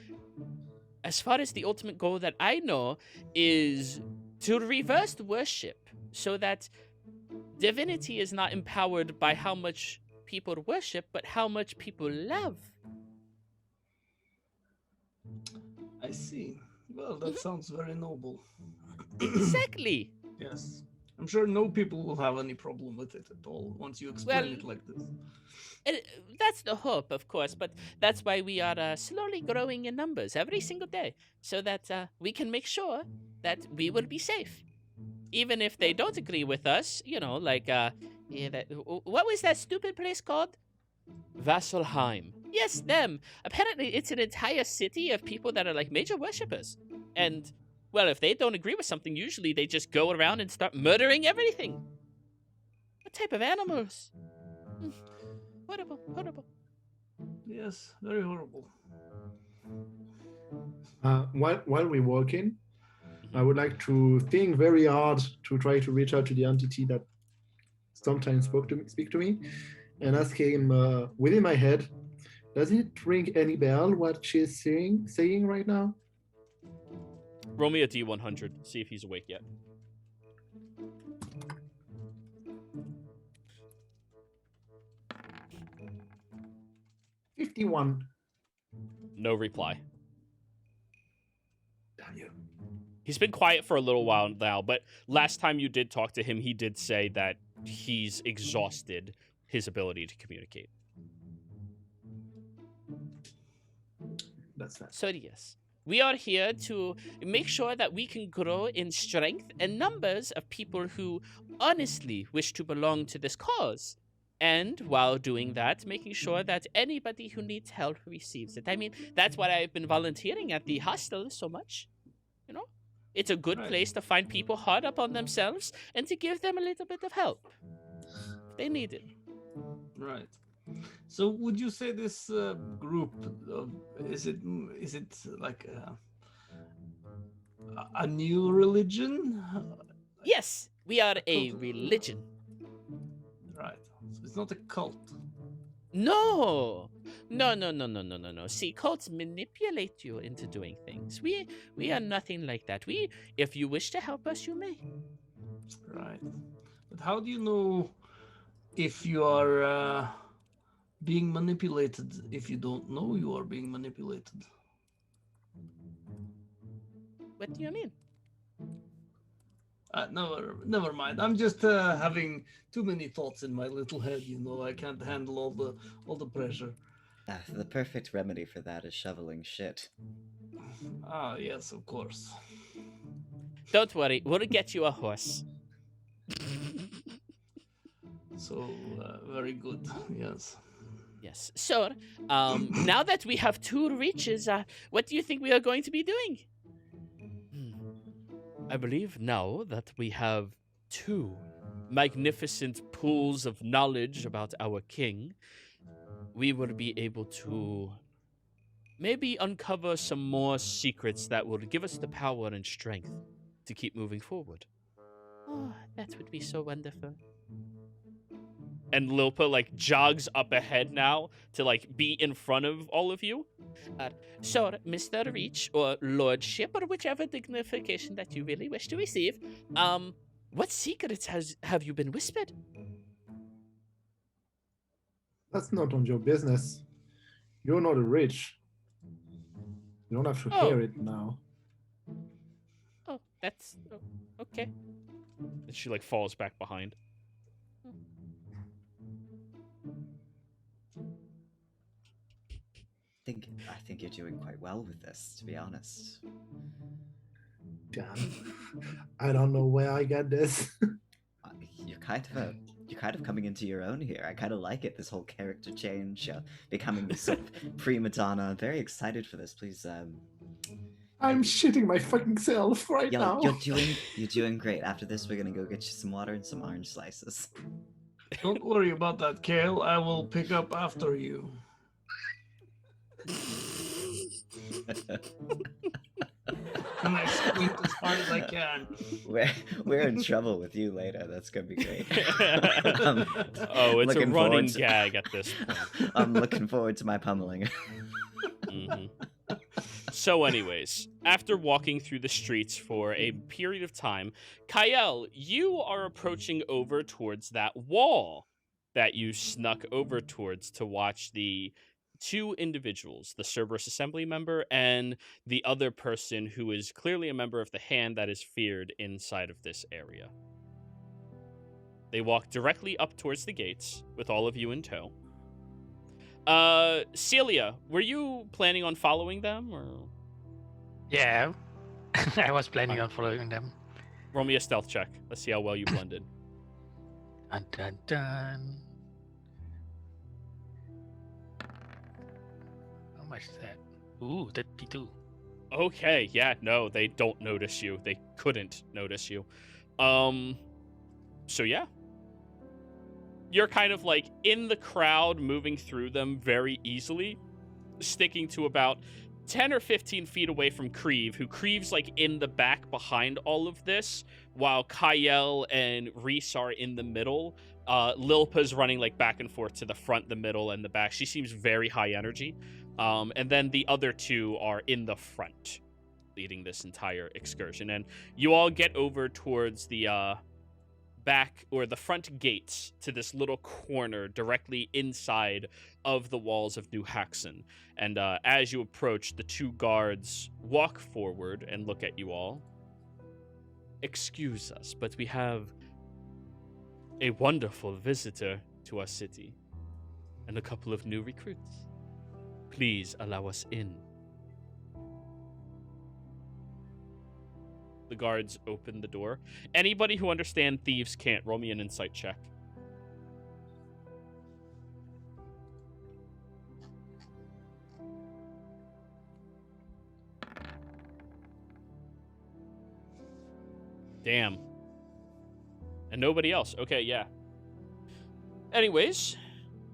[SPEAKER 1] as far as the ultimate goal that I know, is to reverse worship so that divinity is not empowered by how much people worship, but how much people love.
[SPEAKER 2] I see. Well, that sounds very noble.
[SPEAKER 1] Exactly.
[SPEAKER 2] Yes. I'm sure no people will have any problem with it at all once you explain
[SPEAKER 1] Well,
[SPEAKER 2] it like this.
[SPEAKER 1] And that's the hope, of course, but that's why we are slowly growing in numbers every single day, so that we can make sure that we will be safe. Even if they don't agree with us, like, what was that stupid place called? Vasselheim. Yes, them. Apparently, it's an entire city of people that are like major worshippers. And, well, if they don't agree with something, usually they just go around and start murdering everything. What type of animals? Horrible, horrible.
[SPEAKER 2] Yes, very horrible.
[SPEAKER 4] While we're walking, I would like to think very hard to try to reach out to the entity that sometimes speak to me, and ask him within my head, does it ring any bell what she's saying right now?
[SPEAKER 1] Roll me a D100. See if he's awake yet.
[SPEAKER 4] 51.
[SPEAKER 1] No reply.
[SPEAKER 4] Damn you.
[SPEAKER 1] He's been quiet for a little while now, but last time you did talk to him, he did say that he's exhausted his ability to communicate.
[SPEAKER 4] That's that.
[SPEAKER 1] So yes, we are here to make sure that we can grow in strength and numbers of people who honestly wish to belong to this cause. And while doing that, making sure that anybody who needs help receives it. I mean, that's why I've been volunteering at the hostel so much. It's a good
[SPEAKER 2] Right.
[SPEAKER 1] place to find people hard up on themselves and to give them a little bit of help. If they need it.
[SPEAKER 2] Right. So, would you say this group is it like a new religion?
[SPEAKER 1] Yes, we are a
[SPEAKER 2] Cult.
[SPEAKER 1] religion.
[SPEAKER 2] Right. So it's not a cult.
[SPEAKER 1] No. No. See, cults manipulate you into doing things. We are nothing like that. If you wish to help us, you may.
[SPEAKER 2] Right. But how do you know if you are being manipulated if you don't know you are being manipulated?
[SPEAKER 1] What do you mean?
[SPEAKER 2] Never mind. I'm just having too many thoughts in my little head. I can't handle all the pressure.
[SPEAKER 3] The perfect remedy for that is shoveling shit.
[SPEAKER 2] Ah, yes, of course.
[SPEAKER 1] Don't worry, we'll get you a horse.
[SPEAKER 2] So very good. Yes.
[SPEAKER 1] Yes. So, now that we have 2 reaches, what do you think we are going to be doing? I believe now that we have 2 magnificent pools of knowledge about our king, we will be able to maybe uncover some more secrets that will give us the power and strength to keep moving forward. Oh, that would be so wonderful. And Lilpa jogs up ahead now to be in front of all of you. So, Mr. Reach or Lordship or whichever dignification that you really wish to receive, what secrets have you been whispered?
[SPEAKER 4] That's not on your business. You're not a rich. You don't have to
[SPEAKER 1] Oh.
[SPEAKER 4] hear it now.
[SPEAKER 1] Oh, that's okay. And she falls back behind.
[SPEAKER 3] I think you're doing quite well with this, to be honest.
[SPEAKER 4] Damn. I don't know where I got this.
[SPEAKER 3] You're kind of coming into your own here. I kind of like it. This whole character change, becoming this sort of prima donna. I'm very excited for this. Please,
[SPEAKER 4] I'm shitting my fucking self right now.
[SPEAKER 3] You're doing great. After this, we're gonna go get you some water and some orange slices.
[SPEAKER 2] Don't worry about that, Kale. I will pick up after you. And I squint as hard as I can.
[SPEAKER 3] We're in trouble with you later. That's gonna be great.
[SPEAKER 1] Oh, it's a
[SPEAKER 3] Looking
[SPEAKER 1] running
[SPEAKER 3] forward to-
[SPEAKER 1] gag at this point.
[SPEAKER 3] I'm looking forward to my pummeling.
[SPEAKER 1] Mhm. So anyways, after walking through the streets for a period of time, Kyle, you are approaching over towards that wall that you snuck over towards to watch the two individuals, the Cerberus Assembly member and the other person who is clearly a member of the hand that is feared inside of this area. They walk directly up towards the gates with all of you in tow. Celia, were you planning on following them, or
[SPEAKER 5] Yeah, I was planning on following them.
[SPEAKER 1] roll me a stealth check? Let's see how well you blended.
[SPEAKER 5] Dun, dun, dun. How much is that? Ooh, 32.
[SPEAKER 1] Okay, yeah, no, they don't notice you. They couldn't notice you. So yeah. You're kind of like in the crowd, moving through them very easily, sticking to about 10 or 15 feet away from Creve, who Creve's like in the back behind all of this, while Kyle and Reese are in the middle. Lilpa's running like back and forth to the front, the middle, and the back. She seems very high energy. And then the other two are in the front, leading this entire excursion. And you all get over towards the back or the front gates to this little corner directly inside of the walls of New Haxon. And as you approach, the two guards walk forward and look at you all. Excuse us, but we have a wonderful visitor to our city and a couple of new recruits. Please allow us in. The guards open the door. Anybody who understands thieves can't, roll me an insight check. Damn. And nobody else. Okay, yeah. Anyways,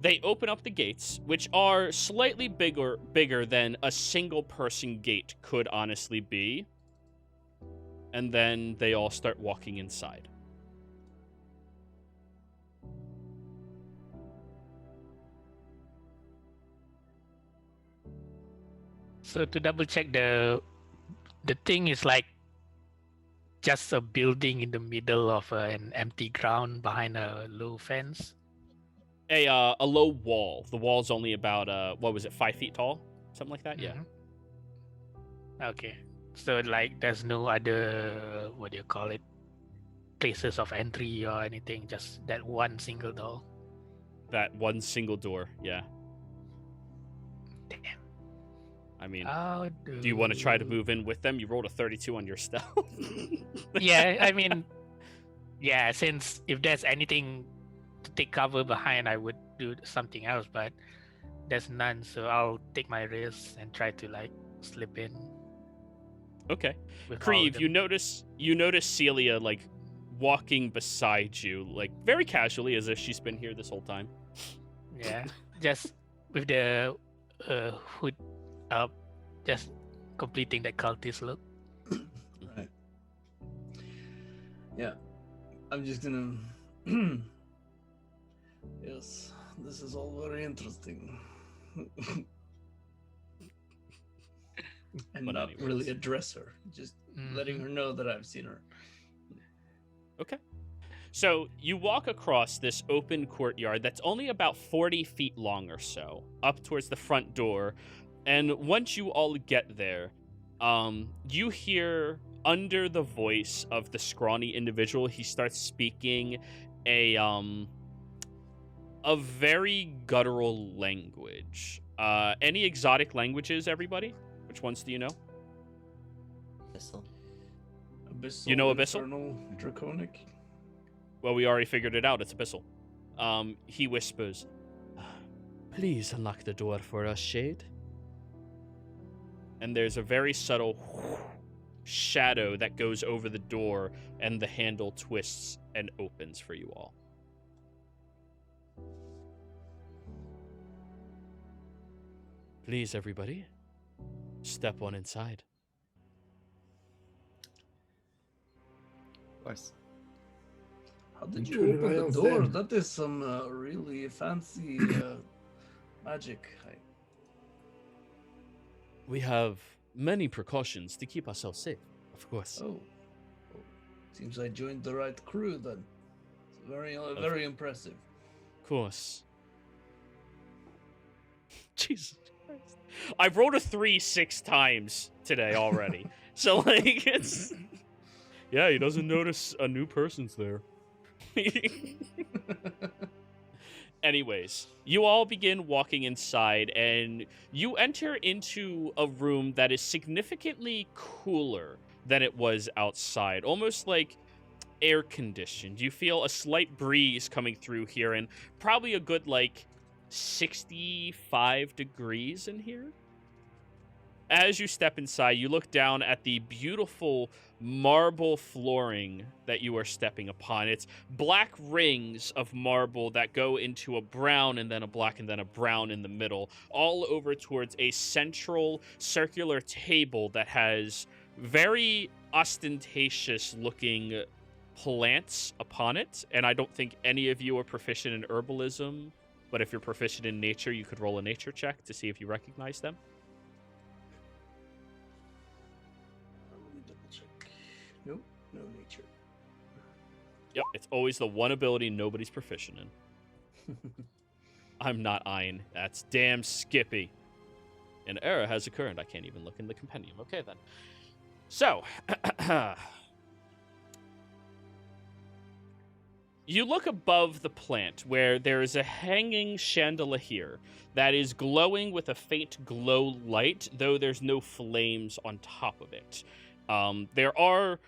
[SPEAKER 1] they open up the gates, which are slightly bigger than a single person gate could honestly be. And then they all start walking inside.
[SPEAKER 5] So to double check, the thing is like just a building in the middle of an empty ground behind a low fence.
[SPEAKER 1] A low wall. The wall's only about 5 feet tall? Something like that? Yeah.
[SPEAKER 5] Okay. So like there's no other, what do you call it, places of entry or anything, just that one single door.
[SPEAKER 1] That one single door, yeah.
[SPEAKER 5] Damn.
[SPEAKER 1] I mean,
[SPEAKER 5] How
[SPEAKER 1] do you want to try to move in with them? You rolled a 32 on your stealth.
[SPEAKER 5] Yeah, I mean, yeah, since if there's anything to take cover behind, I would do something else, but there's none, so I'll take my risk and try to like slip in.
[SPEAKER 1] Okay.
[SPEAKER 5] with all of
[SPEAKER 1] Creve,
[SPEAKER 5] them.
[SPEAKER 1] you notice Celia like walking beside you, like very casually, as if she's been here this whole time.
[SPEAKER 5] Yeah, just with the hood up, just completing that cultist look.
[SPEAKER 2] Right. Yeah. I'm just gonna. Yes, this is all very interesting. And
[SPEAKER 1] But
[SPEAKER 2] not
[SPEAKER 1] anyways.
[SPEAKER 2] really address her, just letting her know that I've seen her.
[SPEAKER 1] Okay. So you walk across this open courtyard that's only about 40 feet long or so, up towards the front door. And once you all get there, you hear under the voice of the scrawny individual, he starts speaking a very guttural language. Any exotic languages, everybody? Which ones do you know?
[SPEAKER 3] Abyssal.
[SPEAKER 2] Abyssal,
[SPEAKER 1] You know Abyssal?
[SPEAKER 2] Infernal, Draconic.
[SPEAKER 1] Well, we already figured it out. It's Abyssal. He whispers, "Please unlock the door for us, Shade." And there's a very subtle shadow that goes over the door, and the handle twists and opens for you all. Please, everybody, step on inside.
[SPEAKER 3] Of course.
[SPEAKER 2] How did
[SPEAKER 4] I'm
[SPEAKER 2] you
[SPEAKER 4] truly
[SPEAKER 2] open the
[SPEAKER 4] Ryan's
[SPEAKER 2] door?
[SPEAKER 4] dead.
[SPEAKER 2] That is some really fancy magic.
[SPEAKER 1] We have many precautions to keep ourselves safe, of course.
[SPEAKER 2] Oh. Seems I joined the right crew then. It's very impressive.
[SPEAKER 1] Of course. Jesus Christ. I've rolled a 3 6 times today already. So, like, it's... Yeah, he doesn't notice a new person's there. Anyways, you all begin walking inside, and you enter into a room that is significantly cooler than it was outside. Almost like air-conditioned. You feel a slight breeze coming through here, and probably a good, like, 65 degrees in here. As you step inside, you look down at the beautiful marble flooring that you are stepping upon. It's black rings of marble that go into a brown and then a black and then a brown in the middle, all over towards a central circular table that has very ostentatious looking plants upon it. And I don't think any of you are proficient in herbalism, but if you're proficient in nature, you could roll a nature check to see if you recognize them.
[SPEAKER 2] Let me double check. Nope, no nature.
[SPEAKER 1] Yep, it's always the one ability nobody's proficient in. I'm not Ein. That's damn Skippy. An error has occurred. I can't even look in the compendium. Okay, then. So, you look above the plant where there is a hanging chandelier that is glowing with a faint glow light, though there's no flames on top of it. There are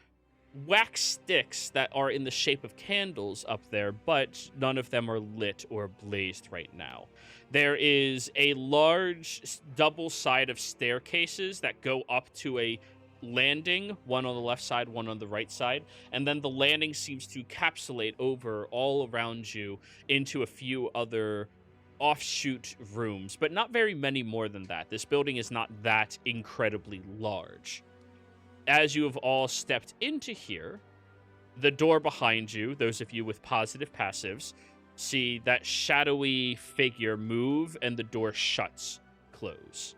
[SPEAKER 1] wax sticks that are in the shape of candles up there, but none of them are lit or blazed right now. There is a large double side of staircases that go up to a landing, one on the left side, one on the right side, and then the landing seems to capsulate over all around you into a few other offshoot rooms, but not very many more than that. This building is not that incredibly large. As you have all stepped into here, the door behind you, those of you with positive passives, see that shadowy figure move and the door shuts, close.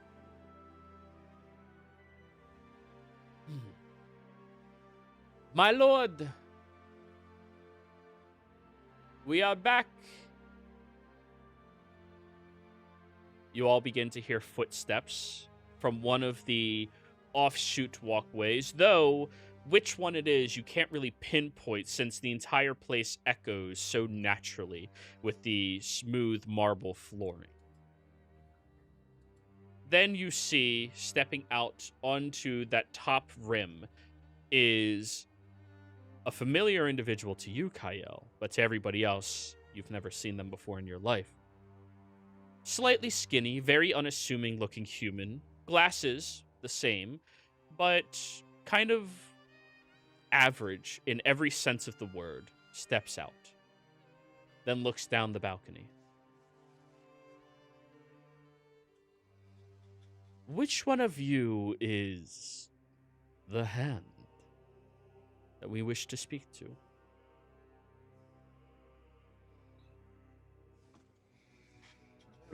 [SPEAKER 1] My lord, we are back. You all begin to hear footsteps from one of the offshoot walkways, though which one it is you can't really pinpoint since the entire place echoes so naturally with the smooth marble flooring. Then you see, stepping out onto that top rim, is a familiar individual to you, Kyle, but to everybody else, you've never seen them before in your life. Slightly skinny, very unassuming looking human, glasses, the same, but kind of average in every sense of the word, steps out, then looks down the balcony. Which one of you is the hand that we wish to speak to?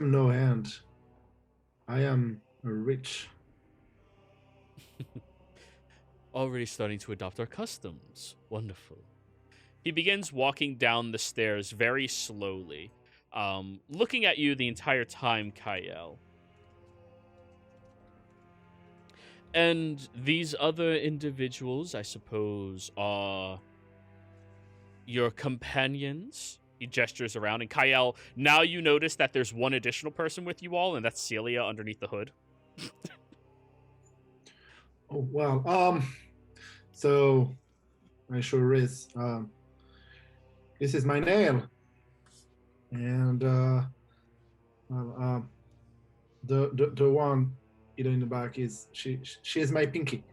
[SPEAKER 4] No hand. I am rich.
[SPEAKER 1] Already starting to adopt our customs. Wonderful. He begins walking down the stairs very slowly, looking at you the entire time, Kyle. And these other individuals, I suppose, are your companions? He gestures around, and Kyle, now you notice that there's one additional person with you all, and that's Celia underneath the hood.
[SPEAKER 4] Oh, well, so I sure is. This is my nail. And, the one in the back is, she is my pinky.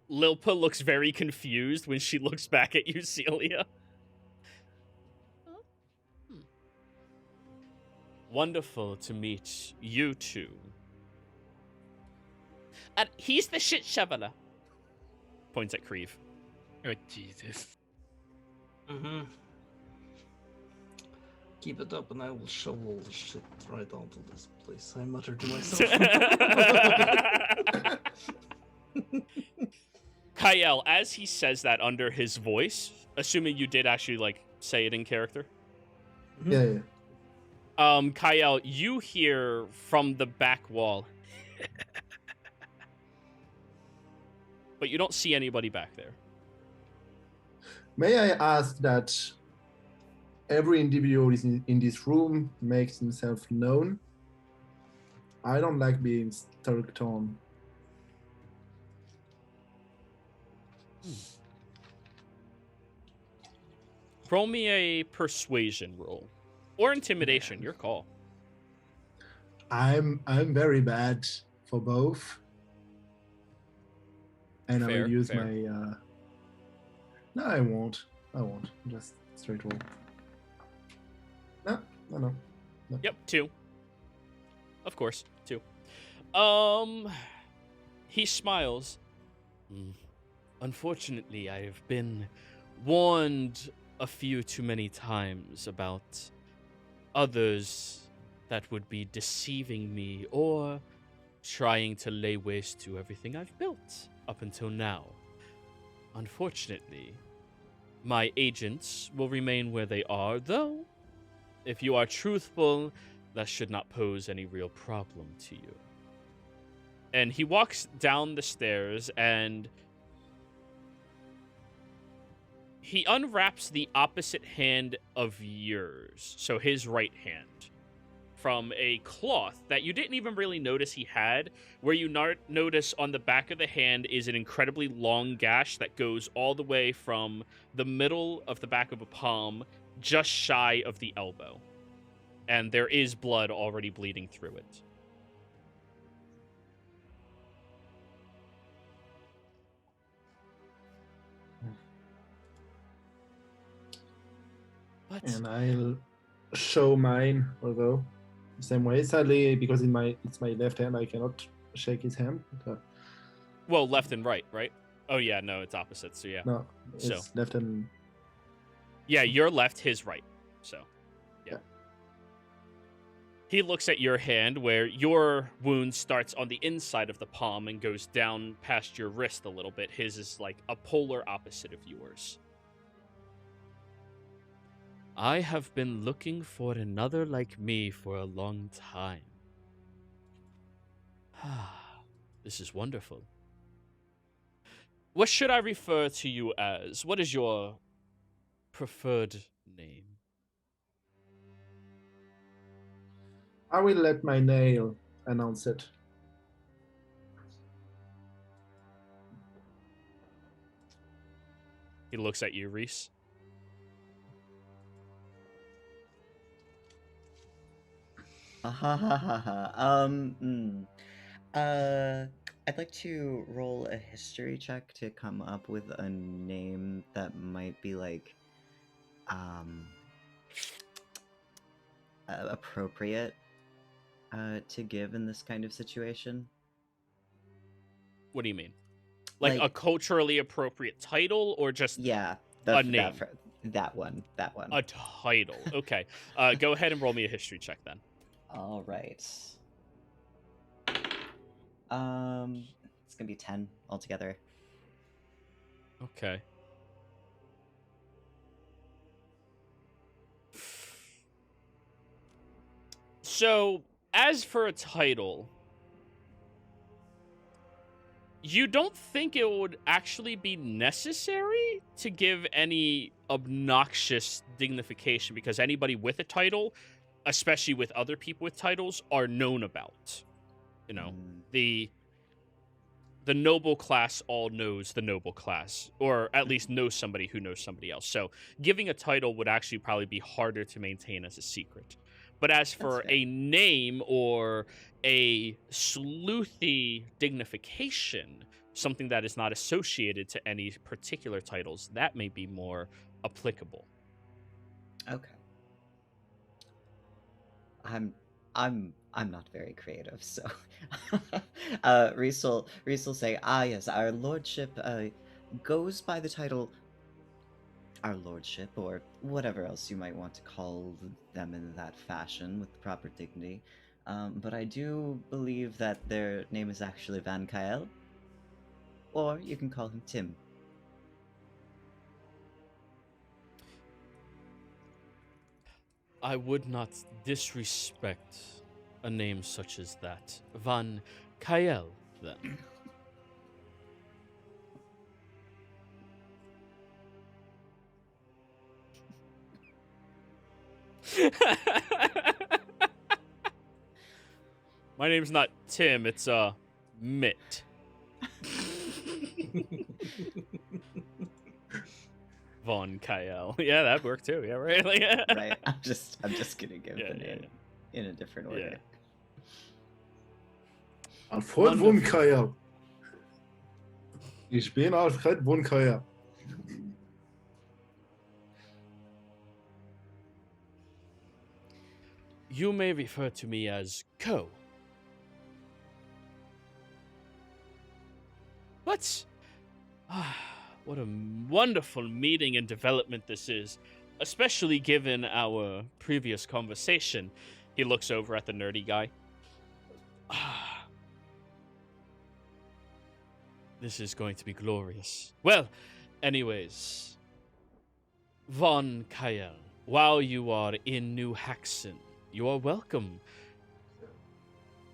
[SPEAKER 1] Lilpa looks very confused when she looks back at you, Celia. Wonderful to meet you two. And he's the shit shoveler. Points at Creve.
[SPEAKER 5] Oh, Jesus.
[SPEAKER 2] Mm-hmm. Keep it up and I will shovel the shit right onto this place, I muttered to myself.
[SPEAKER 1] Kyle, as he says that under his voice, assuming you did actually, like, say it in character.
[SPEAKER 4] Yeah, yeah.
[SPEAKER 1] Kyle, you hear from the back wall, but you don't see anybody back there.
[SPEAKER 4] May I ask that every individual in this room makes himself known? I don't like being talked on.
[SPEAKER 1] Roll me a persuasion roll. Or intimidation, your call.
[SPEAKER 4] I'm very bad for both. And I
[SPEAKER 1] Fair,
[SPEAKER 4] will use
[SPEAKER 1] fair.
[SPEAKER 4] my no, I won't. Just straight roll. No.
[SPEAKER 1] Yep, 2. Of course, 2. He smiles. Unfortunately, I have been warned a few too many times about others that would be deceiving me or trying to lay waste to everything I've built up until now. Unfortunately, my agents will remain where they are, though, if you are truthful, that should not pose any real problem to you. And he walks down the stairs and he unwraps the opposite hand of yours, so his right hand, from a cloth that you didn't even really notice he had, where you notice on the back of the hand is an incredibly long gash that goes all the way from the middle of the back of a palm, just shy of the elbow. And there is blood already bleeding through it. What?
[SPEAKER 4] And I'll show mine, although the same way. Sadly, because it's my left hand, I cannot shake his hand. But,
[SPEAKER 1] Well, left and right, right? Oh yeah, no, it's opposite, so yeah.
[SPEAKER 4] no, it's
[SPEAKER 1] So.
[SPEAKER 4] left and
[SPEAKER 1] Yeah, your left, his right. So, yeah. He looks at your hand where your wound starts on the inside of the palm and goes down past your wrist a little bit. His is like a polar opposite of yours. I have been looking for another like me for a long time. This is wonderful. What should I refer to you as? What is your preferred name?
[SPEAKER 4] I will let my nail announce it.
[SPEAKER 1] He looks at you, Reese.
[SPEAKER 3] I'd like to roll a history check to come up with a name that might be like, appropriate, to give in this kind of situation.
[SPEAKER 1] What do you mean? Like a
[SPEAKER 3] Like-
[SPEAKER 1] culturally appropriate title or just
[SPEAKER 3] Yeah,
[SPEAKER 1] a name?
[SPEAKER 3] that one.
[SPEAKER 1] A title. Okay. Go ahead and roll me a history check then.
[SPEAKER 3] All right. It's gonna be 10 altogether.
[SPEAKER 1] Okay. So, as for a title, you don't think it would actually be necessary to give any obnoxious dignification because anybody with a title, especially with other people with titles, are known about. You know, the noble class all knows the noble class, or at least knows somebody who knows somebody else. So giving a title would actually probably be harder to maintain as a secret. But as for
[SPEAKER 3] fair.
[SPEAKER 1] a name or a sleuthy dignification, something that is not associated to any particular titles, that may be more applicable.
[SPEAKER 3] Okay. I'm not very creative, so Reese will say, yes, our lordship goes by the title our lordship, or whatever else you might want to call them in that fashion with proper dignity. But I do believe that their name is actually Van Kael, or you can call him Tim.
[SPEAKER 1] I would not disrespect a name such as that. Van Kael, then. My name's not Tim, it's Mitt. Von Kael. Yeah, that worked too. Yeah, right. Like,
[SPEAKER 3] Right. I'm just gonna give
[SPEAKER 1] Yeah,
[SPEAKER 3] the
[SPEAKER 1] yeah,
[SPEAKER 3] name in a different order.
[SPEAKER 1] Yeah.
[SPEAKER 4] Alfred von
[SPEAKER 1] Wonderful.
[SPEAKER 4] Kael. Ich bin Alfred von Kael.
[SPEAKER 1] You may refer to me as Co. But what a wonderful meeting and development this is, especially given our previous conversation. He looks over at the nerdy guy. This is going to be glorious. Well, anyways, Von Kael, while you are in New Haxon, you are welcome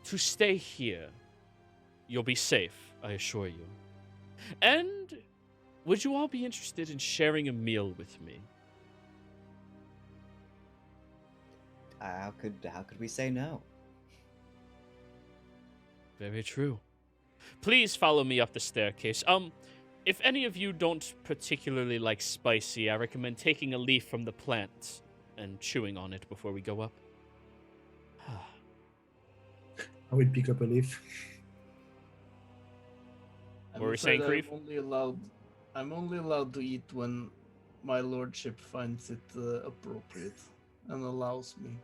[SPEAKER 1] to stay here. You'll be safe, I assure you. And would you all be interested in sharing a meal with me?
[SPEAKER 3] How could we say no?
[SPEAKER 1] Very true. Please follow me up the staircase. If any of you don't particularly like spicy, I recommend taking a leaf from the plant and chewing on it before we go up.
[SPEAKER 4] I will pick up a leaf.
[SPEAKER 2] I'm
[SPEAKER 1] What were you saying,
[SPEAKER 2] afraid
[SPEAKER 1] Kreef?
[SPEAKER 2] I'm only allowed to eat when my lordship finds it appropriate and allows me.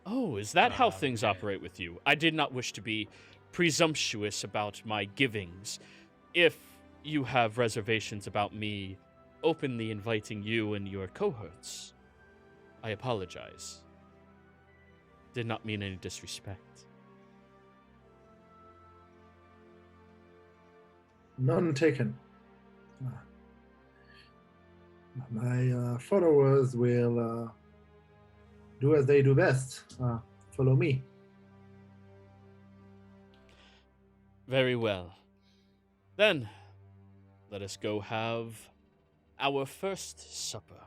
[SPEAKER 1] Oh, is that how things operate with you? I did not wish to be presumptuous about my givings. If you have reservations about me openly inviting you and your cohorts, I apologize. Did not mean any disrespect.
[SPEAKER 4] None taken. My followers will do as they do best. Follow me.
[SPEAKER 1] Very well. Then, let us go have our first supper.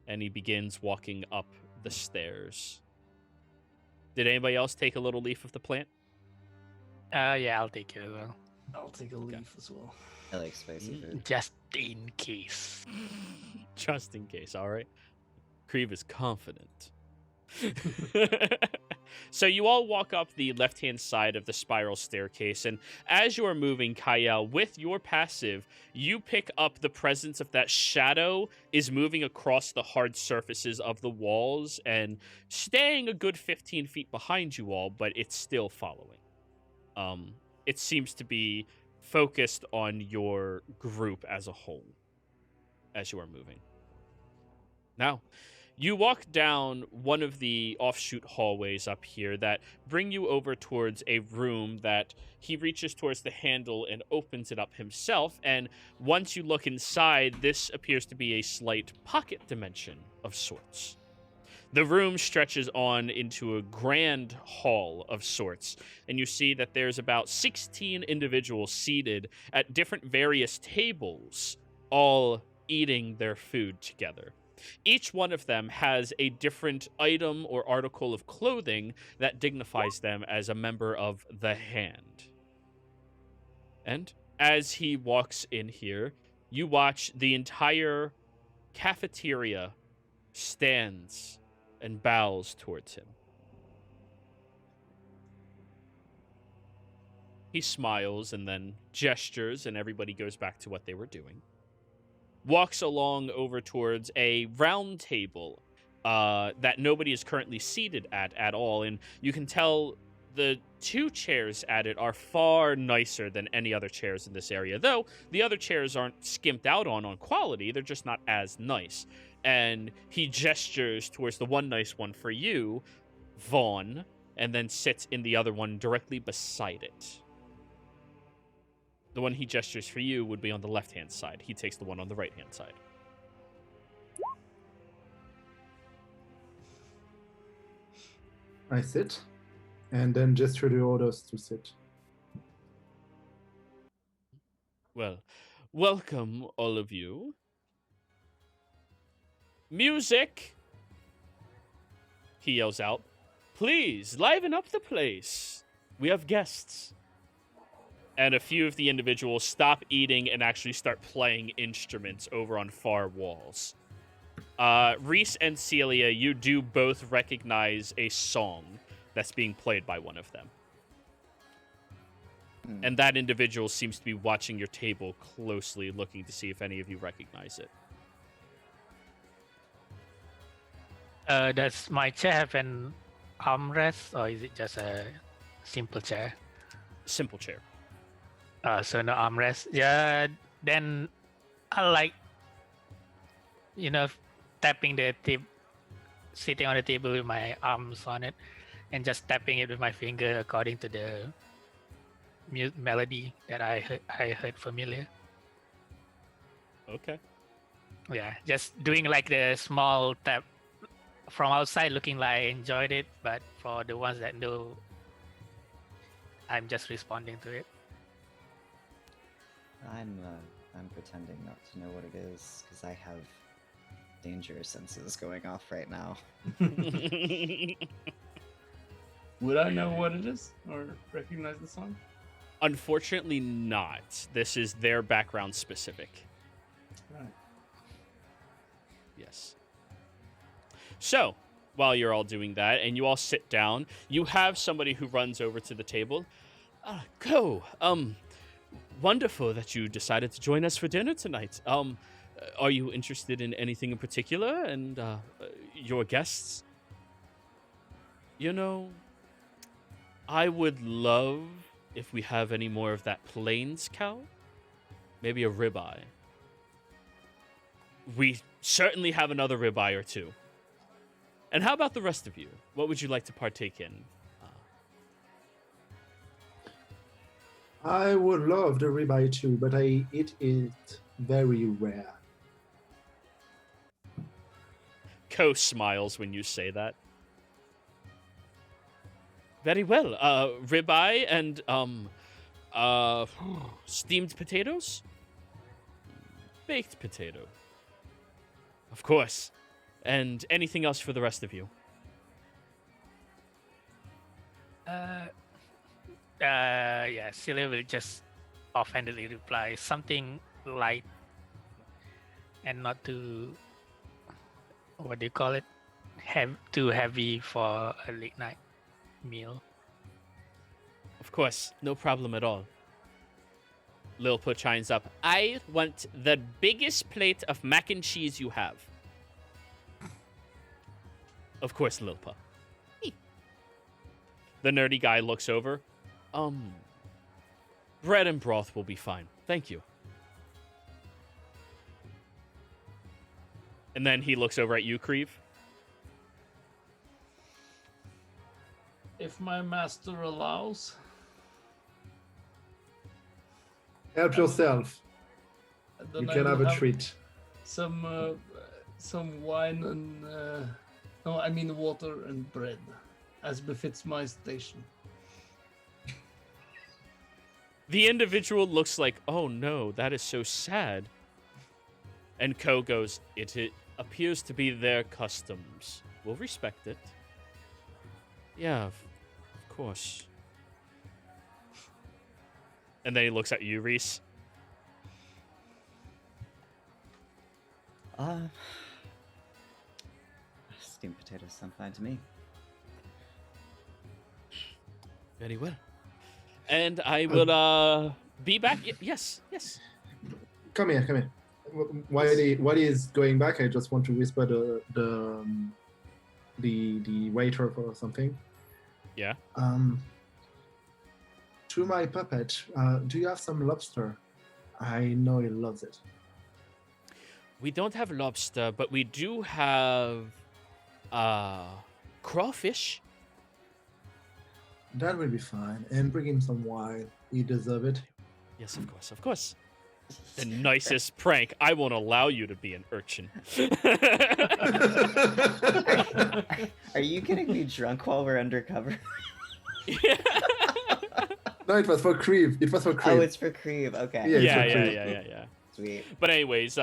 [SPEAKER 1] And he begins walking up the stairs. Did anybody else take a little leaf of the plant?
[SPEAKER 5] Yeah, I'll take it as well.
[SPEAKER 2] I'll take a leaf as well.
[SPEAKER 3] I like spicy food.
[SPEAKER 5] Just in case.
[SPEAKER 1] Just in case, all right? Kreef is confident. So you all walk up the left-hand side of the spiral staircase, and as you are moving, Kael, with your passive, you pick up the presence of that shadow is moving across the hard surfaces of the walls and staying a good 15 feet behind you all, but it's still following. It seems to be focused on your group as a whole as you are moving. Now, you walk down one of the offshoot hallways up here that bring you over towards a room that he reaches towards the handle and opens it up himself. And once you look inside, this appears to be a slight pocket dimension of sorts. The room stretches on into a grand hall of sorts, and you see that there's about 16 individuals seated at different various tables, all eating their food together. Each one of them has a different item or article of clothing that dignifies them as a member of the Hand. And as he walks in here, you watch the entire cafeteria stands and bows towards him. He smiles and then gestures, and everybody goes back to what they were doing. Walks along over towards a round table that nobody is currently seated at all, and you can tell the two chairs at it are far nicer than any other chairs in this area, though the other chairs aren't skimped out on quality, they're just not as nice. And he gestures towards the one nice one for you, Vaughn, and then sits in the other one directly beside it. The one he gestures for you would be on the left-hand side. He takes the one on the right-hand side.
[SPEAKER 4] I sit, and then gesture the others to sit.
[SPEAKER 1] Well, welcome all of you. Music! He yells out. Please, liven up the place. We have guests. And a few of the individuals stop eating and actually start playing instruments over on far walls. Reese and Celia, you do both recognize a song that's being played by one of them. And that individual seems to be watching your table closely, looking to see if any of you recognize it.
[SPEAKER 5] Does my chair have an armrest, or is it just a simple chair?
[SPEAKER 1] Simple chair.
[SPEAKER 5] So no armrest. Yeah, then I like, tapping the table, sitting on the table with my arms on it, and just tapping it with my finger according to the melody that I heard familiar.
[SPEAKER 1] Okay.
[SPEAKER 5] Yeah, just doing like the small tap from outside, looking like I enjoyed it, but for the ones that know, I'm just responding to it.
[SPEAKER 3] I'm pretending not to know what it is because I have danger senses going off right now.
[SPEAKER 2] Would I know what it is or recognize the song?
[SPEAKER 1] Unfortunately not. This is their background specific.
[SPEAKER 2] Right.
[SPEAKER 1] Yes. So, while you're all doing that and you all sit down, you have somebody who runs over to the table. Wonderful that you decided to join us for dinner tonight. Are you interested in anything in particular and your guests? I would love if we have any more of that plains cow. Maybe a ribeye. We certainly have another ribeye or two. And how about the rest of you? What would you like to partake in?
[SPEAKER 4] I would love the ribeye too, but I eat it very rare.
[SPEAKER 1] Ko smiles when you say that. Very well. Ribeye and steamed potatoes? Baked potato. Of course. And anything else for the rest of you?
[SPEAKER 5] Yeah, Celia will just offhandedly reply something light and not too, what do you call it? Too heavy for a late night meal.
[SPEAKER 1] Of course, no problem at all. Lilpa chimes up. I want the biggest plate of mac and cheese you have. Of course, Lilpa. The nerdy guy looks over. Bread and broth will be fine. Thank you. And then he looks over at you, Creve.
[SPEAKER 2] If my master allows.
[SPEAKER 4] Help yourself.
[SPEAKER 2] Then
[SPEAKER 4] You
[SPEAKER 2] I
[SPEAKER 4] can
[SPEAKER 2] will
[SPEAKER 4] have a treat.
[SPEAKER 2] Some wine and water and bread, as befits my station.
[SPEAKER 1] The individual looks like, oh no, that is so sad. And Ko goes, it appears to be their customs. We'll respect it. Yeah, of course. And then he looks at you, Reese.
[SPEAKER 3] Steamed potatoes sound fine to me.
[SPEAKER 1] Very well. And I will be back. Yes.
[SPEAKER 4] Come here. While he is going back, I just want to whisper the waiter for something.
[SPEAKER 1] Yeah.
[SPEAKER 4] To my puppet, do you have some lobster? I know he loves it.
[SPEAKER 1] We don't have lobster, but we do have crawfish.
[SPEAKER 4] That will be fine. And bring him some wine. He deserves it.
[SPEAKER 1] Yes, of course. The nicest prank. I won't allow you to be an urchin.
[SPEAKER 3] Are you getting me drunk while we're undercover?
[SPEAKER 1] Yeah.
[SPEAKER 4] No, it was for Creve. It was for Creve.
[SPEAKER 3] Oh, it's for Creve. Okay.
[SPEAKER 4] Yeah,
[SPEAKER 1] Yeah,
[SPEAKER 4] it's
[SPEAKER 1] yeah,
[SPEAKER 4] okay.
[SPEAKER 1] yeah.
[SPEAKER 3] Sweet.
[SPEAKER 1] But anyways,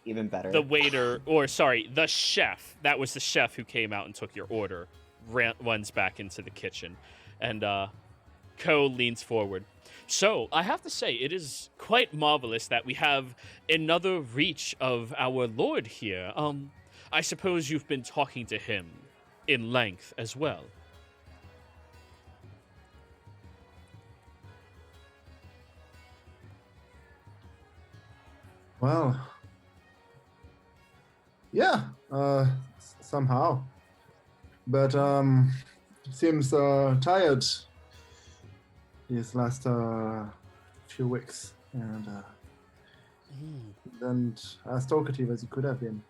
[SPEAKER 3] Even better.
[SPEAKER 1] the waiter, or sorry, the chef, that was the chef who came out and took your order, runs back into the kitchen. And Ko leans forward. So, I have to say, it is quite marvelous that we have another reach of our lord here. I suppose you've been talking to him in length as well.
[SPEAKER 4] Well, yeah, somehow, but seems tired these last few weeks, and and as talkative as he could have been.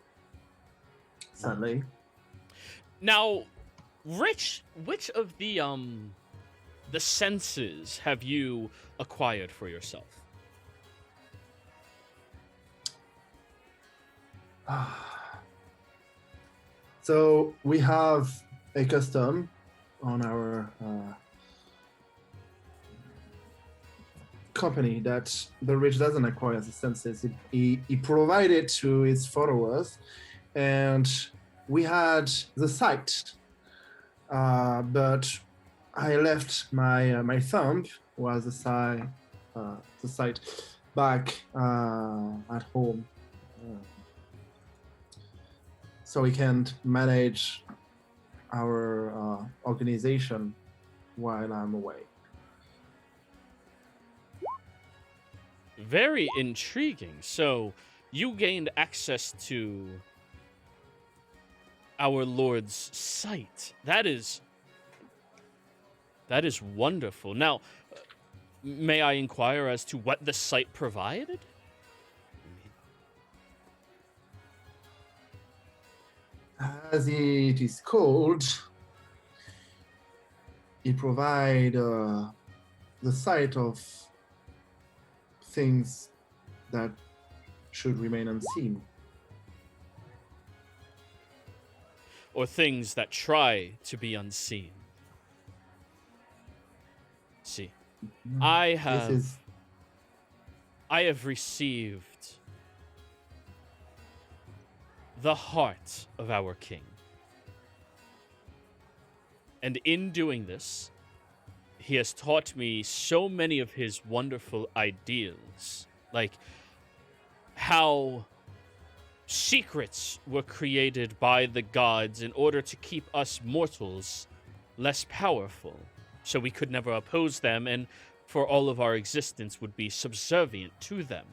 [SPEAKER 4] Sadly,
[SPEAKER 1] Now, which of the senses have you acquired for yourself?
[SPEAKER 4] so we have a custom on our company that the rich doesn't acquire the senses. He provided to his followers, and we had the sight, but I left my thumb was the sight back at home. So we can manage our organization while I'm away.
[SPEAKER 1] Very intriguing. So, you gained access to our Lord's sight. That is wonderful. Now, may I inquire as to what the sight provided?
[SPEAKER 4] As it is called, it provide the sight of things that should remain unseen.
[SPEAKER 1] Or things that try to be unseen? See, I have received the heart of our king. And in doing this, he has taught me so many of his wonderful ideals, like how secrets were created by the gods in order to keep us mortals less powerful, so we could never oppose them, and for all of our existence would be subservient to them.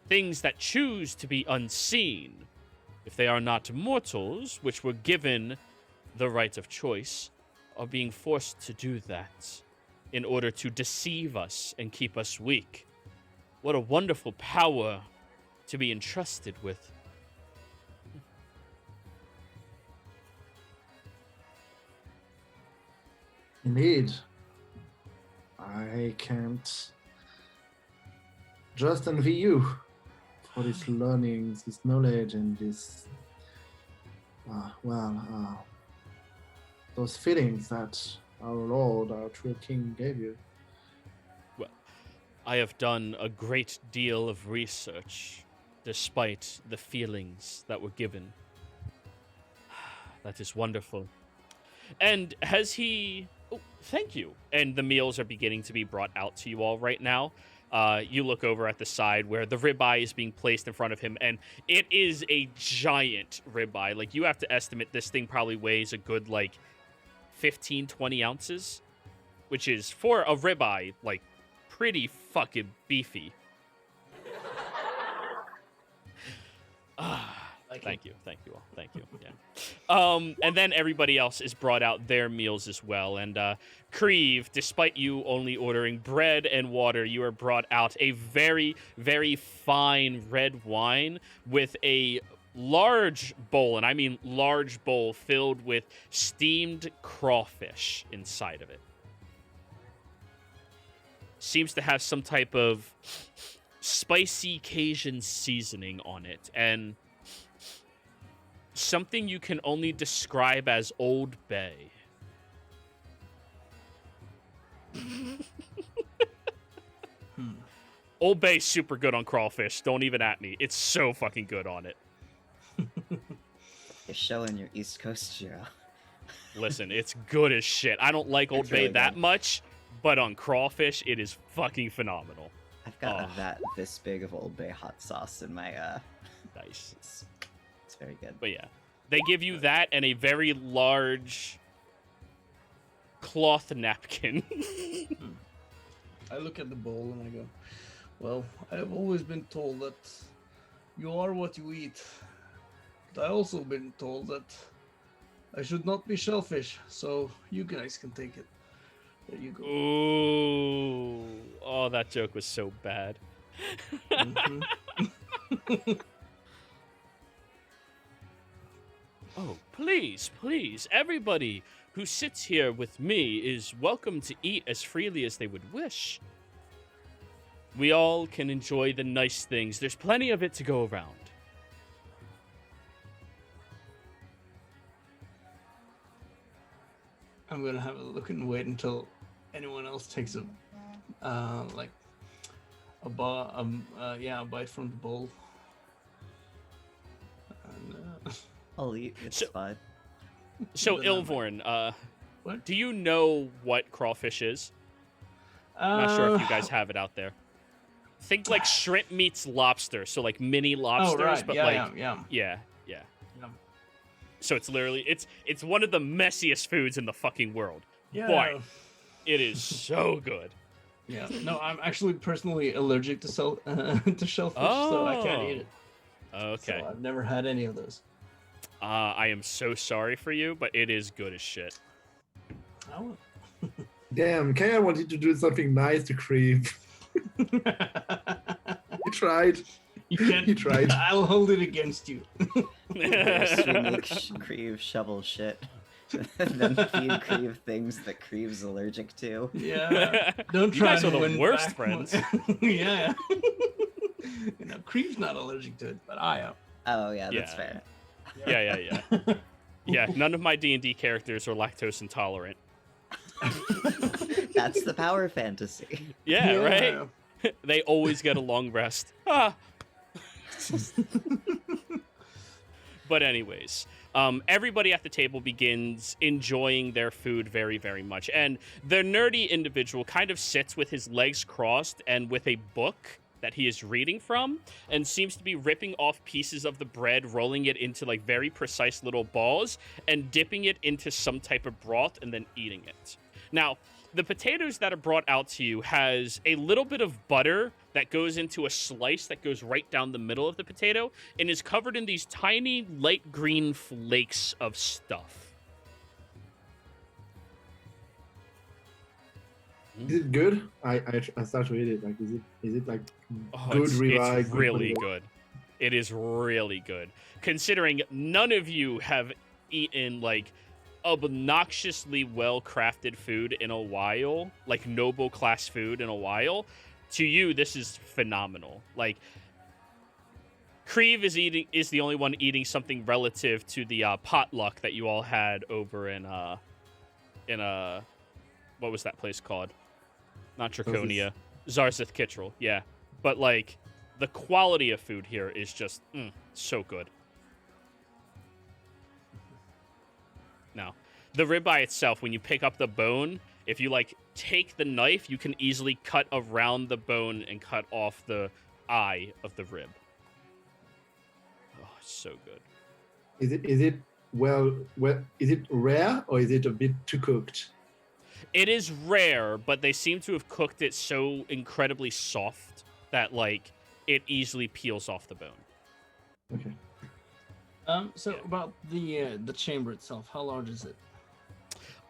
[SPEAKER 1] Things that choose to be unseen, if they are not mortals, which were given the right of choice, are being forced to do that in order to deceive us and keep us weak. What a wonderful power to be entrusted with.
[SPEAKER 4] Indeed. I can't just envy you for this learning, this knowledge, and this, those feelings that our Lord, our true King, gave you.
[SPEAKER 1] Well, I have done a great deal of research, despite the feelings that were given. That is wonderful. And has he... Oh, thank you. And the meals are beginning to be brought out to you all right now. You look over at the side where the ribeye is being placed in front of him, and it is a giant ribeye. Like, you have to estimate this thing probably weighs a good, 15, 20 ounces, which is, for a ribeye, pretty fucking beefy. Thank you all. Thank you. Yeah. And then everybody else is brought out their meals as well. And Creve, despite you only ordering bread and water, you are brought out a very, very fine red wine with a large bowl, and I mean large bowl, filled with steamed crawfish inside of it. seems to have some type of spicy Cajun seasoning on it, and something you can only describe as Old Bay. Old Bay's super good on crawfish. Don't even at me. It's so fucking good on it.
[SPEAKER 3] You're showing your East Coast, Jiro.
[SPEAKER 1] Listen, it's good as shit. I don't like Old
[SPEAKER 3] It's
[SPEAKER 1] Bay
[SPEAKER 3] really
[SPEAKER 1] that
[SPEAKER 3] good.
[SPEAKER 1] much, but on crawfish, it is fucking phenomenal.
[SPEAKER 3] I've got
[SPEAKER 1] Oh.
[SPEAKER 3] a vat this big of Old Bay hot sauce in my
[SPEAKER 1] Nice.
[SPEAKER 3] it's very good.
[SPEAKER 1] But yeah, they give you that and a very large cloth napkin.
[SPEAKER 2] I look at the bowl and I go, well, I have always been told that you are what you eat. But I also been told that I should not be shellfish, so you guys can take it. There you go.
[SPEAKER 1] Ooh. Oh, that joke was so bad.
[SPEAKER 2] Mhm.
[SPEAKER 1] Oh, please, please, everybody who sits here with me is welcome to eat as freely as they would wish. We all can enjoy the nice things. There's plenty of it to go around.
[SPEAKER 2] I'm gonna have a look and wait until anyone else takes a like a bite from the bowl. And,
[SPEAKER 3] I'll eat. It's
[SPEAKER 1] So-
[SPEAKER 3] fine.
[SPEAKER 1] So,
[SPEAKER 2] Then I might-
[SPEAKER 1] Ilvorn,
[SPEAKER 2] What?
[SPEAKER 1] do you know what crawfish is? I'm not sure if you guys have it out there. Think like shrimp meets lobster, so like mini lobsters,
[SPEAKER 2] Oh right,
[SPEAKER 1] but
[SPEAKER 2] yeah,
[SPEAKER 1] like
[SPEAKER 2] yeah.
[SPEAKER 1] yeah.
[SPEAKER 2] Yeah.
[SPEAKER 1] So it's literally it's one of the messiest foods in the fucking world.
[SPEAKER 2] Yeah.
[SPEAKER 1] Boy. It is so good.
[SPEAKER 2] Yeah. No, I'm actually personally allergic to to shellfish, so I can't eat it.
[SPEAKER 1] Okay.
[SPEAKER 2] So I've never had any of those.
[SPEAKER 1] I am so sorry for you, but it is good as shit.
[SPEAKER 2] Oh.
[SPEAKER 4] Damn, Kaya wanted to do something nice to Creve. He tried.
[SPEAKER 2] You can't.
[SPEAKER 4] He tried.
[SPEAKER 2] I'll hold it against you.
[SPEAKER 3] First we make Creve shovel shit, and then feed Creve things that Creve's allergic to.
[SPEAKER 2] Yeah. Don't
[SPEAKER 1] You
[SPEAKER 2] try
[SPEAKER 1] guys
[SPEAKER 2] and
[SPEAKER 1] are the
[SPEAKER 2] win
[SPEAKER 1] worst
[SPEAKER 2] back
[SPEAKER 1] friends.
[SPEAKER 2] yeah. You know, Creep's not allergic to it, but I am.
[SPEAKER 3] Oh yeah, that's
[SPEAKER 1] Yeah.
[SPEAKER 3] fair.
[SPEAKER 1] Yeah. Yeah, none of my D&D characters are lactose intolerant.
[SPEAKER 3] That's the power fantasy.
[SPEAKER 1] Yeah, right? They always get a long rest. Ah. But anyways, everybody at the table begins enjoying their food very, very much. And the nerdy individual kind of sits with his legs crossed and with a book that he is reading from, and seems to be ripping off pieces of the bread, rolling it into like very precise little balls, and dipping it into some type of broth and then eating it. Now, the potatoes that are brought out to you has a little bit of butter that goes into a slice that goes right down the middle of the potato and is covered in these tiny light green flakes of stuff.
[SPEAKER 4] Is it good? I start to eat it. Like, is it like
[SPEAKER 1] Oh,
[SPEAKER 4] good
[SPEAKER 1] it's
[SPEAKER 4] ribeye? good
[SPEAKER 1] really
[SPEAKER 4] potato?
[SPEAKER 1] good. It is really good. Considering none of you have eaten like obnoxiously well-crafted food in a while, like noble class food in a while, to you this is phenomenal. Like Creve is the only one eating something relative to the potluck that you all had over in what was that place called? Not Draconia. Zarzith Kittrell, yeah. But like the quality of food here is just so good. Now, the ribeye itself, when you pick up the bone, if you like take the knife, you can easily cut around the bone and cut off the eye of the rib. Oh, it's so good.
[SPEAKER 4] Is it well? Is it rare or is it a bit too cooked?
[SPEAKER 1] It is rare, but they seem to have cooked it so incredibly soft that like it easily peels off the bone.
[SPEAKER 4] Okay.
[SPEAKER 2] So
[SPEAKER 1] Yeah.
[SPEAKER 2] about the chamber itself, how large is it?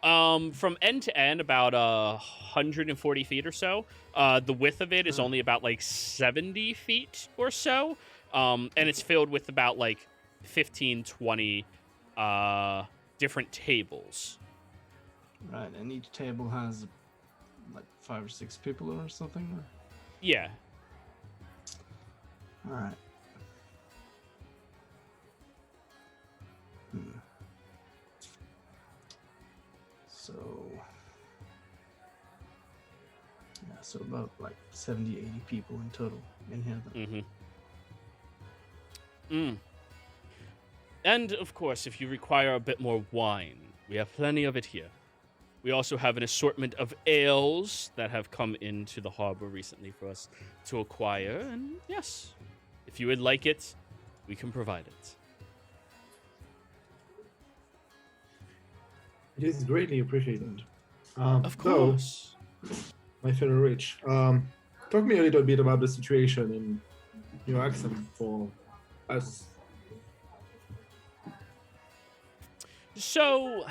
[SPEAKER 1] From end to end, about 140 feet or so. The width of it is only about like 70 feet or so. And it's filled with about like 15, 20 different tables.
[SPEAKER 2] Right, and each table has like 5 or 6 people or something?
[SPEAKER 1] Yeah.
[SPEAKER 2] All right. So, yeah, so about like 70, 80 people in total in here.
[SPEAKER 1] Mm. And of course, if you require a bit more wine, we have plenty of it here. We also have an assortment of ales that have come into the harbor recently for us to acquire. And yes, if you would like it, we can provide it.
[SPEAKER 4] It is greatly appreciated.
[SPEAKER 1] Of course.
[SPEAKER 4] My fellow Rich, talk me a little bit about the situation in your accent for us.
[SPEAKER 1] So,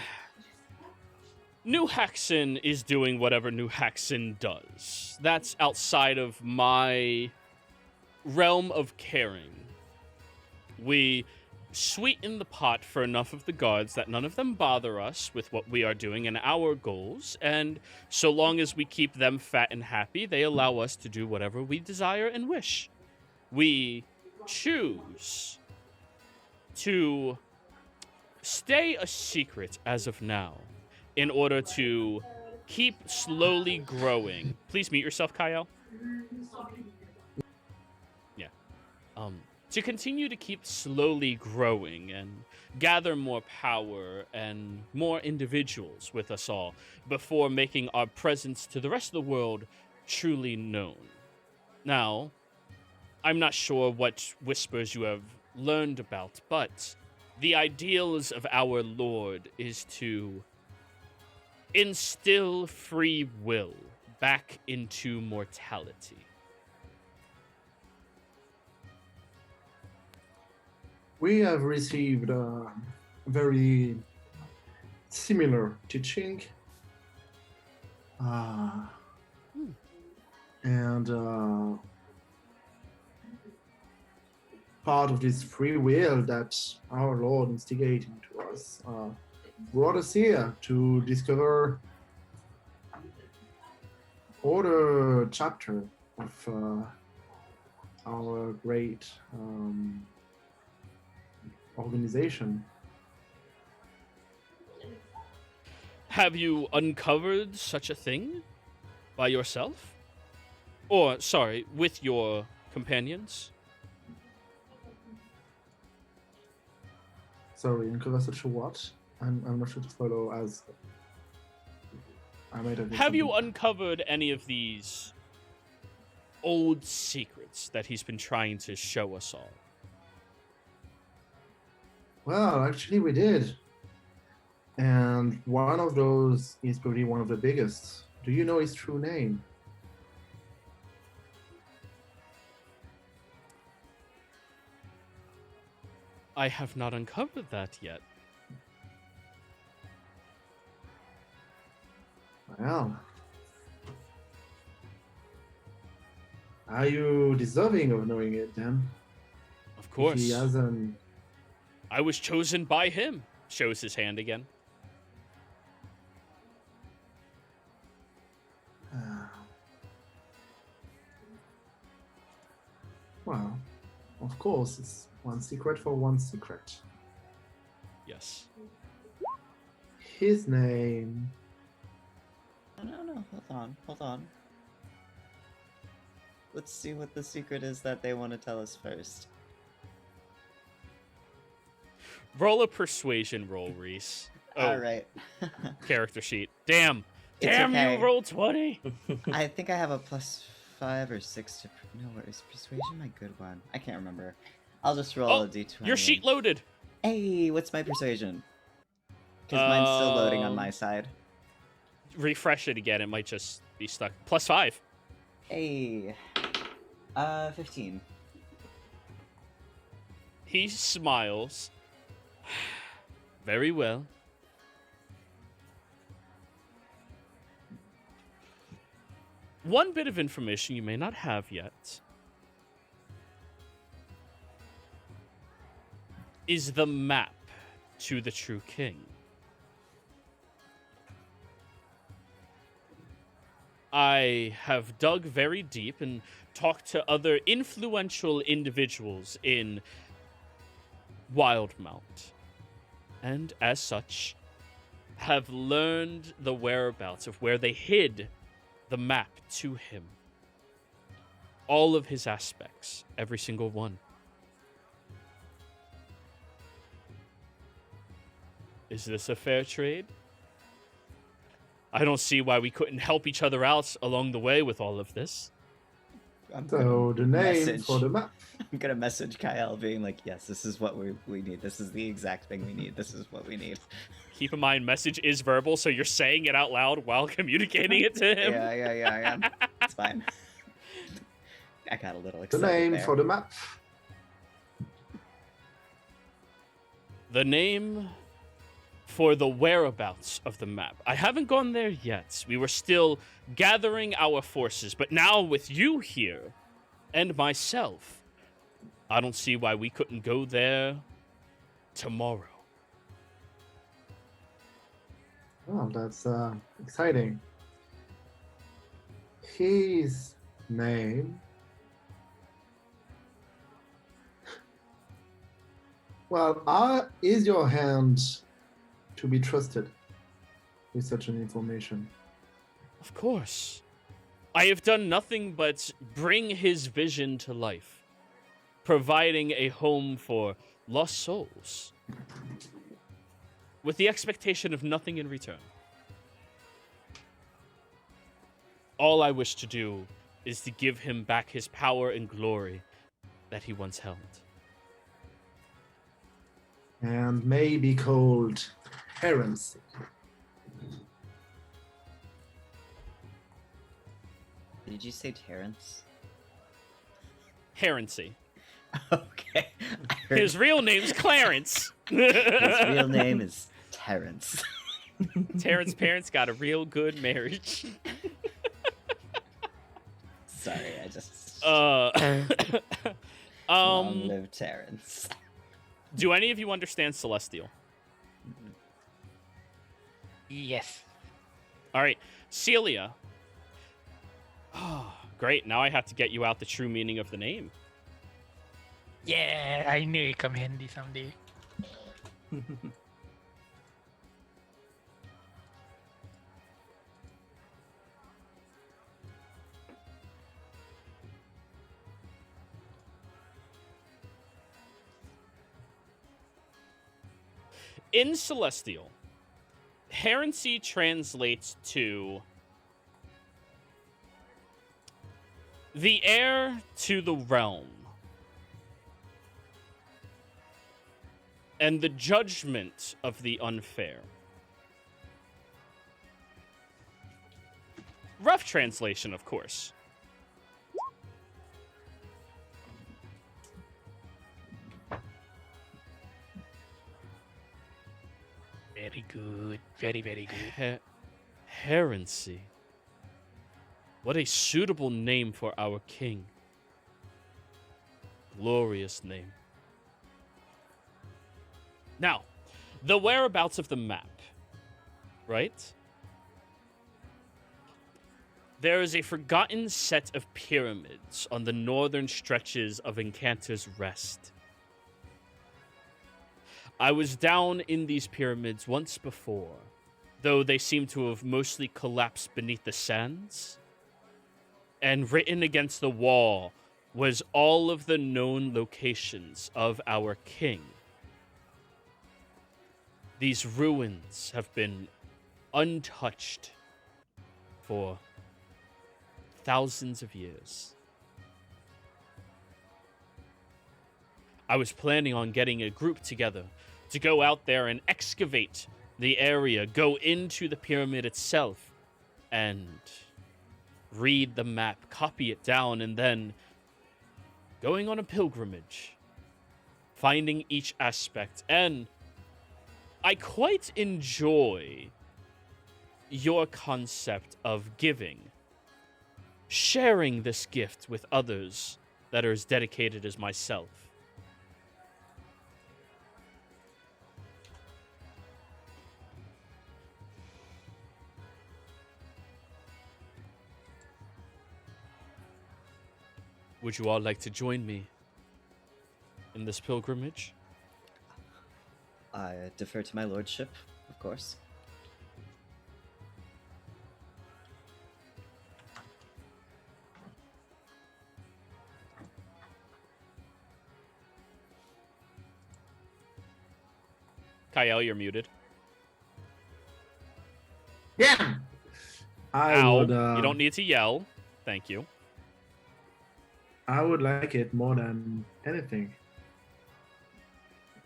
[SPEAKER 1] New Haxon is doing whatever New Haxon does. That's outside of my realm of caring. We sweeten the pot for enough of the guards that none of them bother us with what we are doing and our goals, and so long as we keep them fat and happy, they allow us to do whatever we desire and wish. We choose to stay a secret as of now in order to keep slowly growing. Please mute yourself, Kyle. Yeah. To continue to keep slowly growing and gather more power and more individuals with us all before making our presence to the rest of the world truly known. Now, I'm not sure what whispers you have learned about, but the ideals of our Lord is to instill free will back into mortality.
[SPEAKER 4] We have received very similar teaching. And part of this free will that our Lord instigated to us brought us here to discover other chapter of our great organization.
[SPEAKER 1] Have you uncovered such a thing by yourself? Or, sorry, with your companions?
[SPEAKER 4] Sorry, uncover such a what? I'm not sure to follow, as I might have.
[SPEAKER 1] Have you uncovered any of these old secrets that he's been trying to show us all?
[SPEAKER 4] Well, actually, we did. And one of those is probably one of the biggest. Do you know his true name?
[SPEAKER 1] I have not uncovered that yet.
[SPEAKER 4] Well, are you deserving of knowing it then?
[SPEAKER 1] Of course.
[SPEAKER 4] If he hasn't.
[SPEAKER 1] I was chosen by him. Shows his hand again.
[SPEAKER 4] Well, of course, it's one secret for one secret.
[SPEAKER 1] Yes.
[SPEAKER 4] His name.
[SPEAKER 3] No, hold on. Let's see what the secret is that they want to tell us first.
[SPEAKER 1] Roll a persuasion roll, Reese. Oh,
[SPEAKER 3] Alright.
[SPEAKER 1] character sheet. Damn.
[SPEAKER 3] It's
[SPEAKER 1] Damn,
[SPEAKER 3] okay.
[SPEAKER 1] you rolled 20.
[SPEAKER 3] I think I have a +5 or 6 to... No, where is persuasion my good one? I can't remember. I'll just roll a d20.
[SPEAKER 1] Your sheet loaded.
[SPEAKER 3] Hey, what's my persuasion? Because mine's still loading on my side.
[SPEAKER 1] Refresh it again. It might just be stuck. +5.
[SPEAKER 3] Hey. 15.
[SPEAKER 1] He smiles. Very well. One bit of information you may not have yet is the map to the true king. I have dug very deep and talked to other influential individuals in Wildemount, and as such, have learned the whereabouts of where they hid the map to him. All of his aspects, every single one. Is this a fair trade? I don't see why we couldn't help each other out along the way with all of this.
[SPEAKER 4] So the name for the map.
[SPEAKER 3] I'm gonna message Kyle being like, yes, this is what we need. This is the exact thing we need. This is what we need.
[SPEAKER 1] Keep in mind, message is verbal, so you're saying it out loud while communicating it to him.
[SPEAKER 3] Yeah. It's fine. I got a little
[SPEAKER 4] The
[SPEAKER 3] excited
[SPEAKER 4] name
[SPEAKER 3] there.
[SPEAKER 4] for the map.
[SPEAKER 1] The name for the whereabouts of the map. I haven't gone there yet. We were still gathering our forces, but now with you here and myself, I don't see why we couldn't go there tomorrow.
[SPEAKER 4] Oh, that's exciting. His name. Well, is your hand to be trusted with such an information?
[SPEAKER 1] Of course. I have done nothing but bring his vision to life, providing a home for lost souls, with the expectation of nothing in return. All I wish to do is to give him back his power and glory that he once held.
[SPEAKER 4] And may be called heresy.
[SPEAKER 3] Did you say Terrence?
[SPEAKER 1] Herency.
[SPEAKER 3] Okay. I heard
[SPEAKER 1] His real name's Clarence.
[SPEAKER 3] his real name is Terrence.
[SPEAKER 1] Terrence's parents got a real good marriage.
[SPEAKER 3] Sorry, I just long live Terrence.
[SPEAKER 1] Do any of you understand Celestial?
[SPEAKER 5] Yes.
[SPEAKER 1] All right, Celia. Oh, great. Now I have to get you out the true meaning of the name.
[SPEAKER 5] Yeah, I knew it come handy someday.
[SPEAKER 1] In Celestial, heresy translates to the heir to the realm and the judgment of the unfair. Rough translation, of course.
[SPEAKER 5] Very good. Very, very good.
[SPEAKER 1] Heresy. What a suitable name for our king. Glorious name. Now, the whereabouts of the map, right? There is a forgotten set of pyramids on the northern stretches of Encanter's Rest. I was down in these pyramids once before, though they seem to have mostly collapsed beneath the sands. And written against the wall was all of the known locations of our king. These ruins have been untouched for thousands of years. I was planning on getting a group together to go out there and excavate the area, go into the pyramid itself, and read the map, copy it down, and then going on a pilgrimage, finding each aspect. And I quite enjoy your concept of giving, sharing this gift with others that are as dedicated as myself. Would you all like to join me in this pilgrimage?
[SPEAKER 3] I defer to my lordship, of course.
[SPEAKER 1] Kyle, you're muted.
[SPEAKER 4] Yeah. I
[SPEAKER 1] Ow.
[SPEAKER 4] would.
[SPEAKER 1] You don't need to yell. Thank you.
[SPEAKER 4] I would like it more than anything.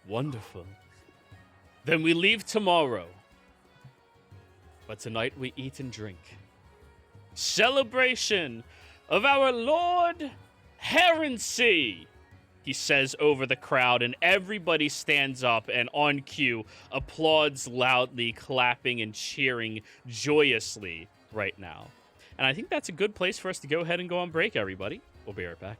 [SPEAKER 1] Wonderful. Then we leave tomorrow. But tonight we eat and drink. Celebration of our Lord Herency, he says over the crowd, and everybody stands up and on cue applauds loudly, clapping and cheering joyously right now. And I think that's a good place for us to go ahead and go on break, everybody. We'll be right back.